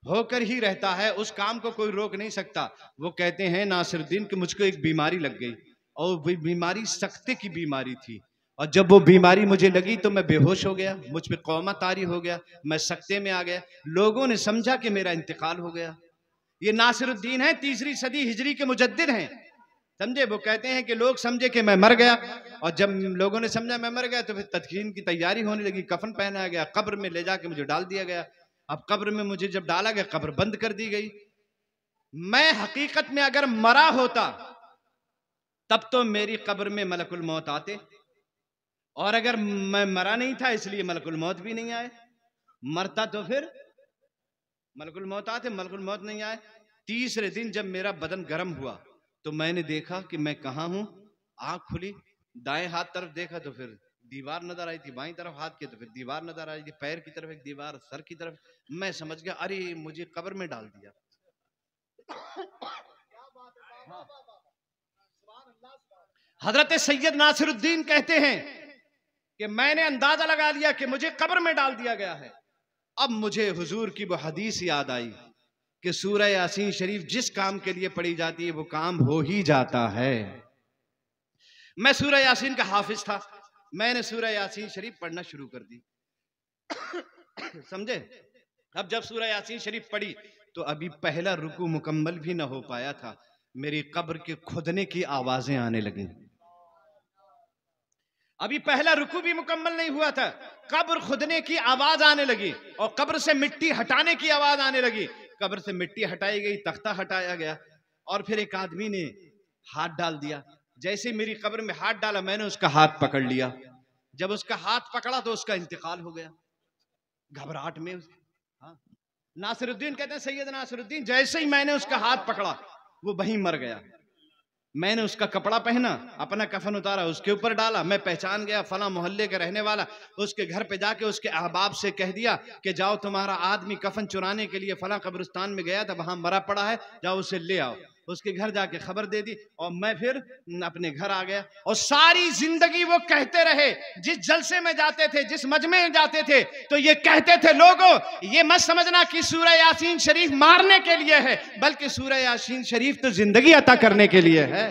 होकर ही रहता है, उस काम को कोई रोक नहीं सकता। वो कहते हैं नासिरुद्दीन कि मुझको एक बीमारी लग गई और वो बीमारी सख्ते की बीमारी थी, और जब वो बीमारी मुझे लगी तो मैं बेहोश हो गया, मुझ पे कौमा तारी हो गया, मैं सख्ते में आ गया। लोगों ने समझा कि मेरा इंतकाल हो गया। ये नासिरुद्दीन है, 3री सदी हिजरी के मुजद्दिद हैं, समझे। वो कहते हैं कि लोग समझे कि मैं मर गया, और जब लोगों ने समझा मैं मर गया तो फिर तदफीन की तैयारी होने लगी, कफन पहनाया गया, कब्र में ले जाके मुझे डाल दिया गया। अब कब्र में मुझे जब डाला गया कब्र बंद कर दी गई। मैं हकीकत में अगर मरा होता तब तो मेरी कब्र में मलकुल मौत आते, और अगर मैं मरा नहीं था इसलिए मलकुल मौत भी नहीं आए। मरता तो फिर मलकुल मौत आते, मलकुल मौत नहीं आए। 3रे दिन जब मेरा बदन गर्म हुआ तो मैंने देखा कि मैं कहाँ हूं। आंख खुली, दाएं हाथ तरफ देखा तो फिर दीवार नजर आई थी, बाईं तरफ हाथ के तो फिर दीवार नजर आई थी, पैर की तरफ एक दीवार, सर की तरफ। मैं समझ गया अरे मुझे कब्र में डाल दिया। हजरत सैयद नासिरुद्दीन कहते हैं कि मैंने अंदाजा लगा लिया कि मुझे कब्र में डाल दिया गया है। अब मुझे हुजूर की वो हदीस याद आई कि सूरह यासीन शरीफ जिस काम के लिए पढ़ी जाती है वो काम हो ही जाता है। मैं सूरह यासीन का हाफिज था, मैंने सूरह यासीन शरीफ पढ़ना शुरू कर दी। समझे। अब जब सूरह यासीन शरीफ पढ़ी तो अभी पहला रुकू मुकम्मल भी ना हो पाया था, मेरी कब्र के खुदने की आवाजें आने लगी। अभी पहला रुकू भी मुकम्मल नहीं हुआ था, कब्र खुदने की आवाज आने लगी और कब्र से मिट्टी हटाने की आवाज आने लगी। कब्र से मिट्टी हटाई गई, तख्ता हटाया गया, और फिर एक आदमी ने हाथ डाल दिया। जैसे मेरी कब्र में हाथ डाला मैंने उसका हाथ पकड़ लिया। जब उसका हाथ पकड़ा तो उसका इंतकाल हो गया घबराहट में। हाँ। नासिरुद्दीन कहते हैं, सैयद नासिरुद्दीन जैसे ही मैंने उसका हाथ पकड़ा वो वहीं मर गया। मैंने उसका कपड़ा पहना, अपना कफन उतारा, उसके ऊपर डाला, मैं पहचान गया फला मोहल्ले का रहने वाला। उसके घर पे जाके उसके अहबाब से कह दिया कि जाओ तुम्हारा आदमी कफन चुराने के लिए फला कब्रिस्तान में गया था, वहां मरा पड़ा है, जाओ उसे ले आओ। उसके घर जाके खबर दे दी और मैं फिर अपने घर आ गया। और सारी जिंदगी वो कहते रहे, जिस जलसे में जाते थे, जिस मजमे में जाते थे, तो ये कहते थे लोगों ये मत समझना कि सूरह यासीन शरीफ मारने के लिए है, बल्कि सूरह यासीन शरीफ तो जिंदगी अता करने के लिए है।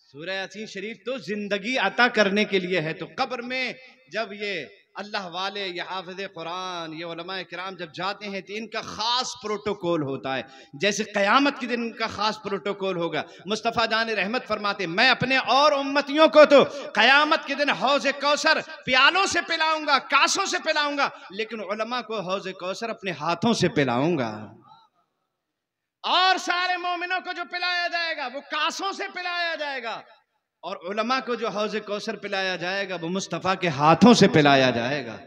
सूरह यासीन शरीफ तो जिंदगी अता करने के लिए है। तो कब्र में जब ये अल्लाह वाले, ये हाफिज़ कुरान, ये उलमाए किराम जब जाते हैं तो इनका खास प्रोटोकॉल होता है, जैसे क़यामत के दिन इनका खास प्रोटोकॉल होगा। मुस्तफ़ा जान रहमत फरमाते, मैं अपने और उम्मतियों को तो क़यामत के दिन हौज़ कौसर प्यालों से पिलाऊंगा, कासों से पिलाऊंगा, लेकिन उलमा को हौज़ कौसर अपने हाथों से पिलाऊंगा। और सारे मोमिनों को जो पिलाया जाएगा वो कासों से पिलाया जाएगा, और उलमा को जो हौज़ कौसर पिलाया जाएगा वो मुस्तफ़ा के हाथों से पिलाया जाएगा।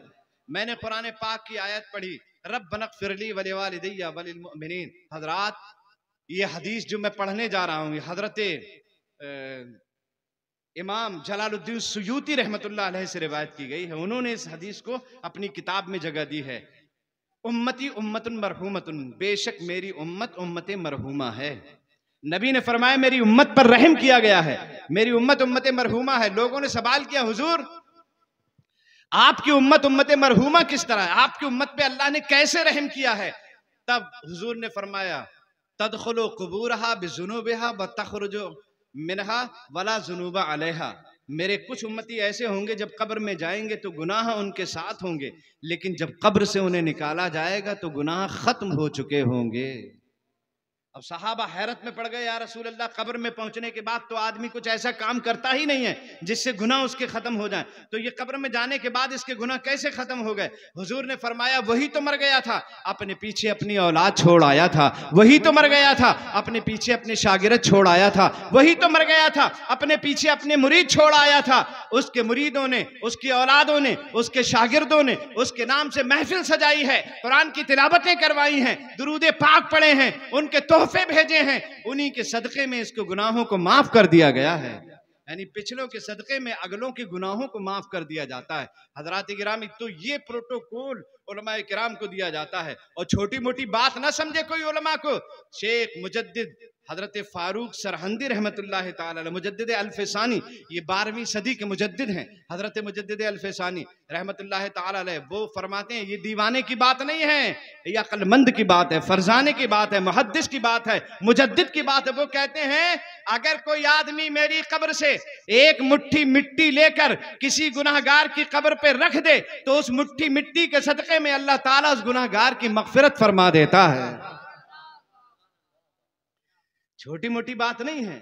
मैंने कुरान पाक की आयत पढ़ी, रब्बनग़फ़िरली वलिवालिदैया वलिलमुमिनीन। हजरात ये हदीस जो मैं पढ़ने जा रहा हूँ, हजरत इमाम जलालुद्दीन सुयूती रहमतुल्लाह अलैह से रिवायत की गई है। उन्होंने इस हदीस को अपनी किताब में जगह दी है। उम्मती उम्मतुन मरहूमतुन, बेशक मेरी उम्मत उम्मत मरहूमा है। नबी ने फरमाया मेरी उम्मत पर रहम किया गया है, मेरी उम्मत उम्मत मरहूमा है। लोगों ने सवाल किया, हुजूर आपकी उम्मत उम्मत मरहूमा किस तरह है, आपकी उम्मत पे अल्लाह ने कैसे रहम किया है? तब हुजूर ने फरमाया तदखुलु कुबूरहा बिजुनूबिहा व तखरुजु मिनहा वला जुनूबा अलैहा। मेरे कुछ उम्मती ऐसे होंगे जब कब्र में जाएंगे तो गुनाह उनके साथ होंगे, लेकिन जब कब्र से उन्हें निकाला जाएगा तो गुनाह खत्म हो चुके होंगे। अब सहाबा हैरत में पड़ गए, या रसूल अल्लाह, कब्र में पहुंचने के बाद तो आदमी कुछ ऐसा काम करता ही नहीं है जिससे गुनाह उसके खत्म हो जाए, तो ये कब्र में जाने के बाद इसके गुनाह कैसे खत्म हो गए? हुजूर ने फरमाया, वही तो मर गया था, अपने पीछे अपनी औलाद छोड़ आया था, वही तो मर गया था, अपने पीछे अपने शागिर्द छोड़ आया था, वही तो मर गया था, अपने पीछे अपने मुरीद छोड़ आया था। उसके मुरीदों ने, उसकी औलादों ने, उसके शागिर्दों ने उसके नाम से महफिल सजाई है, कुरान की तिलावतें करवाई हैं, दुरूद पाक पढ़े हैं, उनके तोहफे भेजे हैं, उन्हीं के सदक़े में इसको गुनाहों को माफ कर दिया गया है। यानी पिछलों के सदक़े में अगलों के गुनाहों को माफ कर दिया जाता है। हज़रात गिरामी, तो ये प्रोटोकॉल उलमा किराम को दिया जाता है, और छोटी मोटी बात ना समझे कोई उलमा को। शेख मुजद्दिद हजरत फारूक सरहंदी रहमतुल्लाह ताला अलैह, मुजद्दिद अल-फ़सानी, ये 12वीं सदी के मुजद्दिद हैं, हजरत मुजद्दिद अल-फ़सानी रहमतुल्लाह ताला अलैह। वो फरमाते हैं, ये दीवाने की बात नहीं है, ये अक्लमंद की बात है, फरजाने की बात है, मुहद्दिस की बात है, मुजद्दिद की बात है। वो कहते हैं, अगर कोई आदमी मेरी कब्र से एक मुट्ठी मिट्टी लेकर किसी गुनाहगार की कब्र पे रख दे तो उस मुट्ठी मिट्टी के सदक़े में अल्लाह ताला उस गुनाहगार की मग़फ़िरत फरमा देता है। छोटी मोटी बात नहीं है,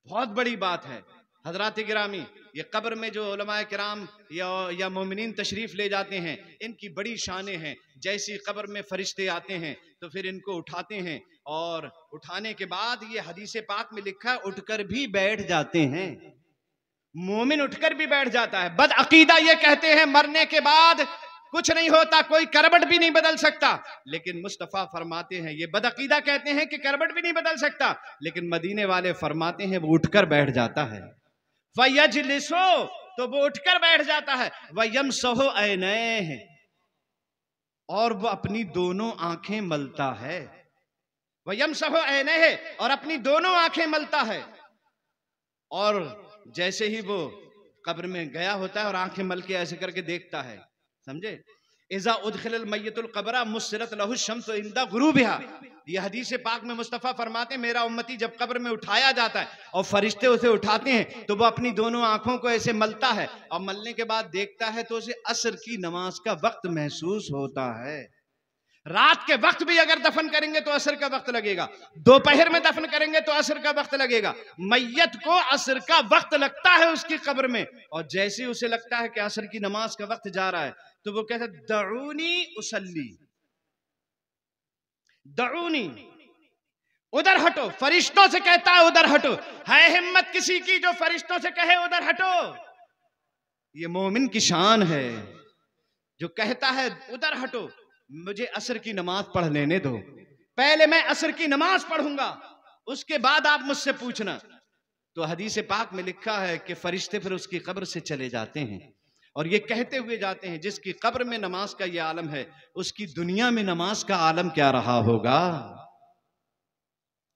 बहुत बड़ी बात है। हजरात गिरामी, ये कब्र में जो उलमाए किराम या मोमिनीन तशरीफ ले जाते हैं, इनकी बड़ी शानें हैं। जैसी कब्र में फरिश्ते आते हैं तो फिर इनको उठाते हैं, और उठाने के बाद ये हदीस पाक में लिखा है, उठकर भी बैठ जाते हैं। मोमिन उठकर भी बैठ जाता है। बदअकीदा ये कहते हैं मरने के बाद कुछ नहीं होता, कोई करवट भी नहीं बदल सकता, लेकिन मुस्तफ़ा फरमाते हैं, ये बदअकीदा कहते हैं कि करवट भी नहीं बदल सकता, लेकिन मदीने वाले फरमाते हैं वो उठकर बैठ जाता है। वयजलिसो, तो वो उठकर बैठ जाता है। वयमसहु ऐनैह, और वो अपनी दोनों आंखें मलता है। वयमसहु ऐनैह, और अपनी दोनों आंखें मलता है। और जैसे ही वो कब्र में गया होता है और आंखें मल के ऐसे करके देखता है, समझे, इज़ा उदखिलल मय्यतुल क़ब्र मुस्सिरत लहु शम्सु इंदा गुरूबिहा। ये हदीस पाक में मुस्तफ़ा फरमाते हैं, मेरा उम्मती जब कब्र में उठाया जाता है और फरिश्ते उसे उठाते हैं तो वो अपनी दोनों आंखों को ऐसे मलता है, और मलने के बाद देखता है तो उसे असर की नमाज का वक्त महसूस होता है। रात के वक्त भी अगर दफन करेंगे तो असर का वक्त लगेगा, दोपहर में दफन करेंगे तो असर का वक्त लगेगा। मैयत को असर का वक्त लगता है उसकी कब्र में, और जैसे उसे लगता है कि असर की नमाज का वक्त जा रहा है तो वो कहता है, दऊनी उसल्ली, दऊनी, उधर हटो। फरिश्तों से कहता है उधर हटो। है हिम्मत किसी की जो फरिश्तों से कहे उधर हटो? ये मोमिन की शान है जो कहता है उधर हटो, मुझे असर की नमाज पढ़ लेने दो, पहले मैं असर की नमाज पढ़ूंगा, उसके बाद आप मुझसे पूछना। तो हदीस पाक में लिखा है कि फरिश्ते फिर उसकी कब्र से चले जाते हैं और ये कहते हुए जाते हैं, जिसकी कब्र में नमाज का ये आलम है उसकी दुनिया में नमाज का आलम क्या रहा होगा।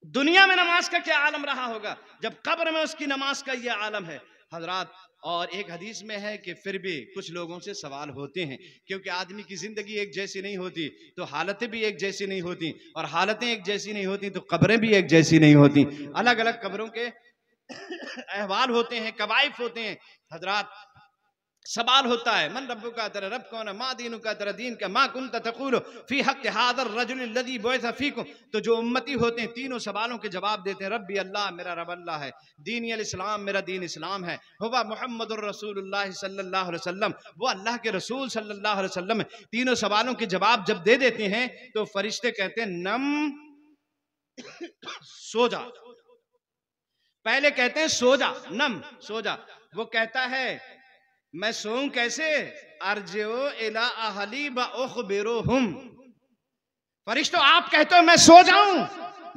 दुनिया में नमाज का क्या आलम रहा होगा जब कब्र में उसकी नमाज का ये आलम है। हजरात, और एक हदीस में है कि फिर भी कुछ लोगों से सवाल होते हैं, क्योंकि आदमी की जिंदगी एक जैसी नहीं होती तो हालतें भी एक जैसी नहीं होती, और हालतें एक जैसी नहीं होती तो कब्रें भी एक जैसी नहीं होती। अलग अलग कब्रों के अहवाल होते हैं, कवाइफ होते हैं। हजरात, सवाल होता है, मन रब्बु का, तेरा रब कौन है, माँ दीनु का, तेरा दीन का, माँ कुंत तक़ूलु फी हक़्क़ि हाज़र रजुल लज़ी बुइसा फ़ीकुम। तो जो उम्मती होते हैं तीनों सवालों के जवाब देते हैं, रब्बी अल्लाह, मेरा रब अल्लाह है, दीनी अल इस्लाम, मेरा दीन इस्लाम है, हुवा मुहम्मदुर रसूलुल्लाह सल्लल्लाहु अलैहि वसल्लम, वो अल्लाह के रसूल सल्लल्लाहु अलैहि वसल्लम है। तीनों सवालों के जवाब जब दे देते हैं तो फरिश्ते कहते हैं नम, सो जा। पहले कहते हैं सो जा, नम, सो जा। वो कहता है मैं सोऊं कैसे, अर्जिओ इला अहली व उखबिरुहुम। फरिश्तों, आप कहते हो मैं सो जाऊं,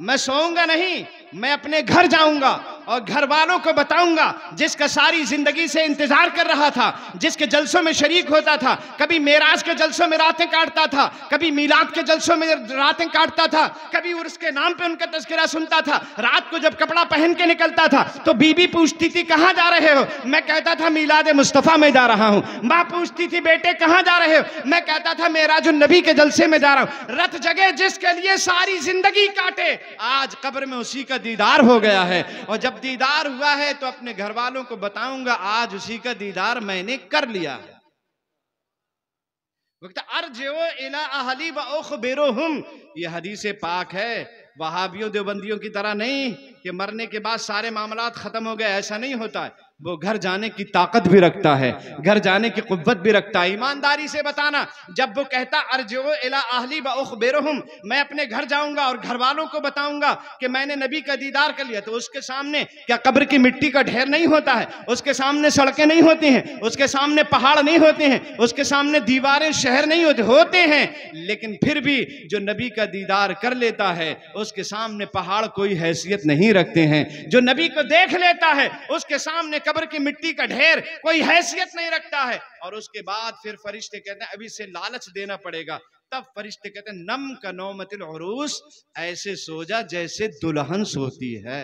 मैं सोऊंगा नहीं, मैं अपने घर जाऊंगा और घर वालों को बताऊंगा, जिसका सारी जिंदगी से इंतजार कर रहा था, जिसके जलसों में शरीक होता था, कभी मेराज के जलसों में रातें काटता था, कभी मीलाद के जलसों में रातें काटता था, कभी उर्स के नाम पे उनका तज़किरा सुनता था। रात को जब कपड़ा पहन के निकलता था तो बीबी पूछती थी कहां जा रहे हो, मैं कहता था मीलाद मुस्तफा में जा रहा हूं। मां पूछती थी बेटे कहां जा रहे हो, मैं कहता था मेराजुन नबी के जलसे में जा रहा हूं। रत जगह जिसके लिए सारी जिंदगी काटे, आज कब्र में उसी का दीदार हो गया है। और जब दीदार हुआ है तो अपने घर वालों को बताऊंगा आज उसी का दीदार मैंने कर लिया है। अर्जिओ इला अहली व उखबिरुहुम, ये हदीस पाक है। वहाबियों देवबंदियों की तरह नहीं कि मरने के बाद सारे मामलात खत्म हो गए, ऐसा नहीं होता है। वो घर जाने की ताकत भी रखता है, घर जाने की कुव्वत भी रखता है। ईमानदारी से बताना, जब वो कहता अर्जिओ इला अहली व उखबिरुहुम, मैं अपने घर जाऊंगा और घर वालों को बताऊंगा कि मैंने नबी का दीदार कर लिया, तो उसके सामने क्या कब्र की मिट्टी का ढेर नहीं होता है, उसके सामने सड़कें नहीं होती हैं, उसके सामने पहाड़ नहीं होते हैं, उसके सामने दीवारें शहर नहीं होते हैं। लेकिन फिर भी जो नबी का दीदार कर लेता है उसके सामने पहाड़ कोई हैसियत नहीं रखते हैं। जो नबी को देख लेता है उसके सामने कब्र की मिट्टी का ढेर कोई हैसियत नहीं रखता है। और उसके बाद फिर फरिश्ते कहते हैं अभी से लालच देना पड़ेगा। तब फरिश्ते कहते हैं नम का नौमतिल उरूस, ऐसे सो जा जैसे दुल्हन सोती है,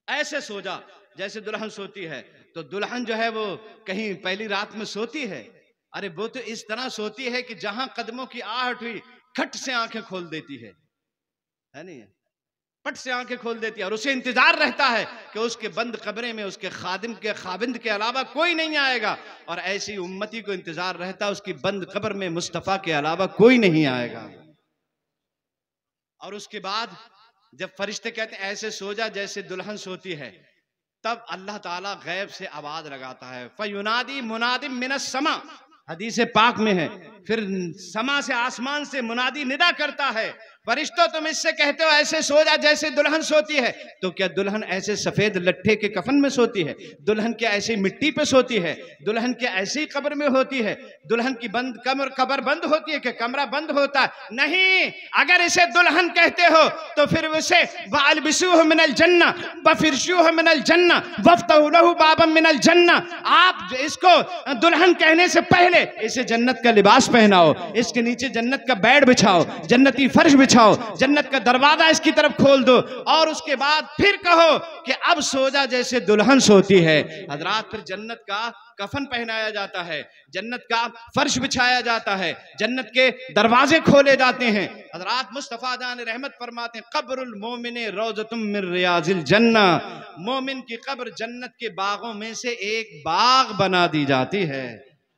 ऐसे सो जा जैसे दुल्हन सोती है। तो दुल्हन जो है वो कहीं पहली रात में सोती है, अरे वो तो इस तरह सोती है कि जहां कदमों की आहट हुई खट से आंखें खोल देती है नहीं, पट से आंखें खोल देती है। और उसे इंतजार रहता है कि उसके बंद कब्रे में उसके खादिम के खाबिंद के अलावा कोई नहीं आएगा। और ऐसी उम्मती को इंतजार रहता है उसकी बंद कब्र में मुस्तफा के अलावा कोई नहीं आएगा। और उसके बाद जब फरिश्ते कहते हैं ऐसे सो जा जैसे दुल्हन सोती है, तब अल्लाह ताला गैब से आवाज लगाता है, फयुनादी मुनादिम मिनस समा, हदीस पाक में है। फिर समा से, आसमान से मुनादी निदा करता है, फरिश्तों तुम इससे कहते हो ऐसे सो जा जैसे दुल्हन सोती है, तो क्या दुल्हन ऐसे सफेद लट्ठे के कफन में सोती है? दुल्हन क्या ऐसी मिट्टी पे सोती है? दुल्हन क्या ऐसी कब्र में होती है? दुल्हन की बंद कब्र बंद होती है कि कमरा बंद होता है? नहीं। अगर इसे दुल्हन कहते हो तो फिर उसे वअलबिसूहु मिनल जन्ना वफिरशूहु मिनल जन्ना वफ्तहू लहू बाबम मिनल जन्ना, आप इसको दुल्हन कहने से पहले इसे जन्नत का लिबास पहनाओ, इसके नीचे जन्नत का बेड बिछाओ, जन्नती फर्श बिछाओ, जन्नत का दरवाजा इसकी तरफ खोल दो, और उसके बाद फिर कहो कि अब सो जा जैसे दुल्हन सोती है। हजरात, फिर जन्नत का कफन पहनाया जाता है, जन्नत का फर्श बिछाया जाता है, जन्नत के दरवाजे खोले जाते हैं। हजरात, मुस्तफा जान रहमत फरमाते हैं कब्रुल मोमिन रौज़तुम मिन रियाजिल जन्ना, मोमिन की कब्र जन्नत के बागों में से एक बाग बना दी जाती है।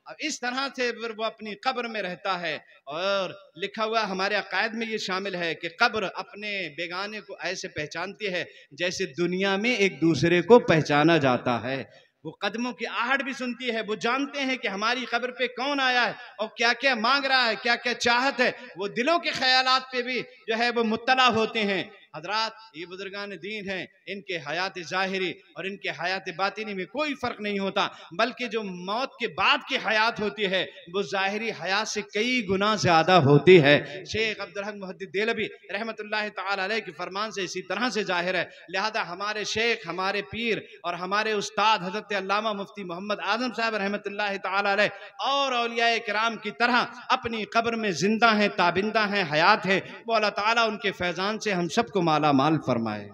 अब इस तरह से वो अपनी कब्र में रहता है। और लिखा हुआ हमारे अकायद में ये शामिल है कि कब्र अपने बेगाने को ऐसे पहचानती है जैसे दुनिया में एक दूसरे को पहचाना जाता है। वो कदमों की आहट भी सुनती है, वो जानते हैं कि हमारी कब्र पे कौन आया है और क्या क्या मांग रहा है, क्या क्या चाहत है। वो दिलों के ख्यालात पे भी जो है वो मुत्तला होते हैं। हजरात, ये बुजुर्गान दीन हैं, इनके हयात ज़ाहिरी और इनके हयात बातिनी में कोई फ़र्क नहीं होता, बल्कि जो मौत के बाद की हयात होती है वो ज़ाहिरी हयात से कई गुना ज़्यादा होती है। शेख अब्दुल हक मुहद्दिस देहलवी रहमतुल्लाह तआला अलैह के फरमान से इसी तरह से ज़ाहिर है। लिहाजा हमारे शेख, हमारे पीर और हमारे उस्ताद हज़रत अल्लामा मुफ्ती मोहम्मद आज़म साहब रहमतुल्लाह तआला अलैह और औलियाए किराम की तरह अपनी कब्र में जिंदा हैं, ताबिंदा हैं, हयात है। वो अल्लाह ताला उनके फैज़ान से हम सबको माला माल फरमाए।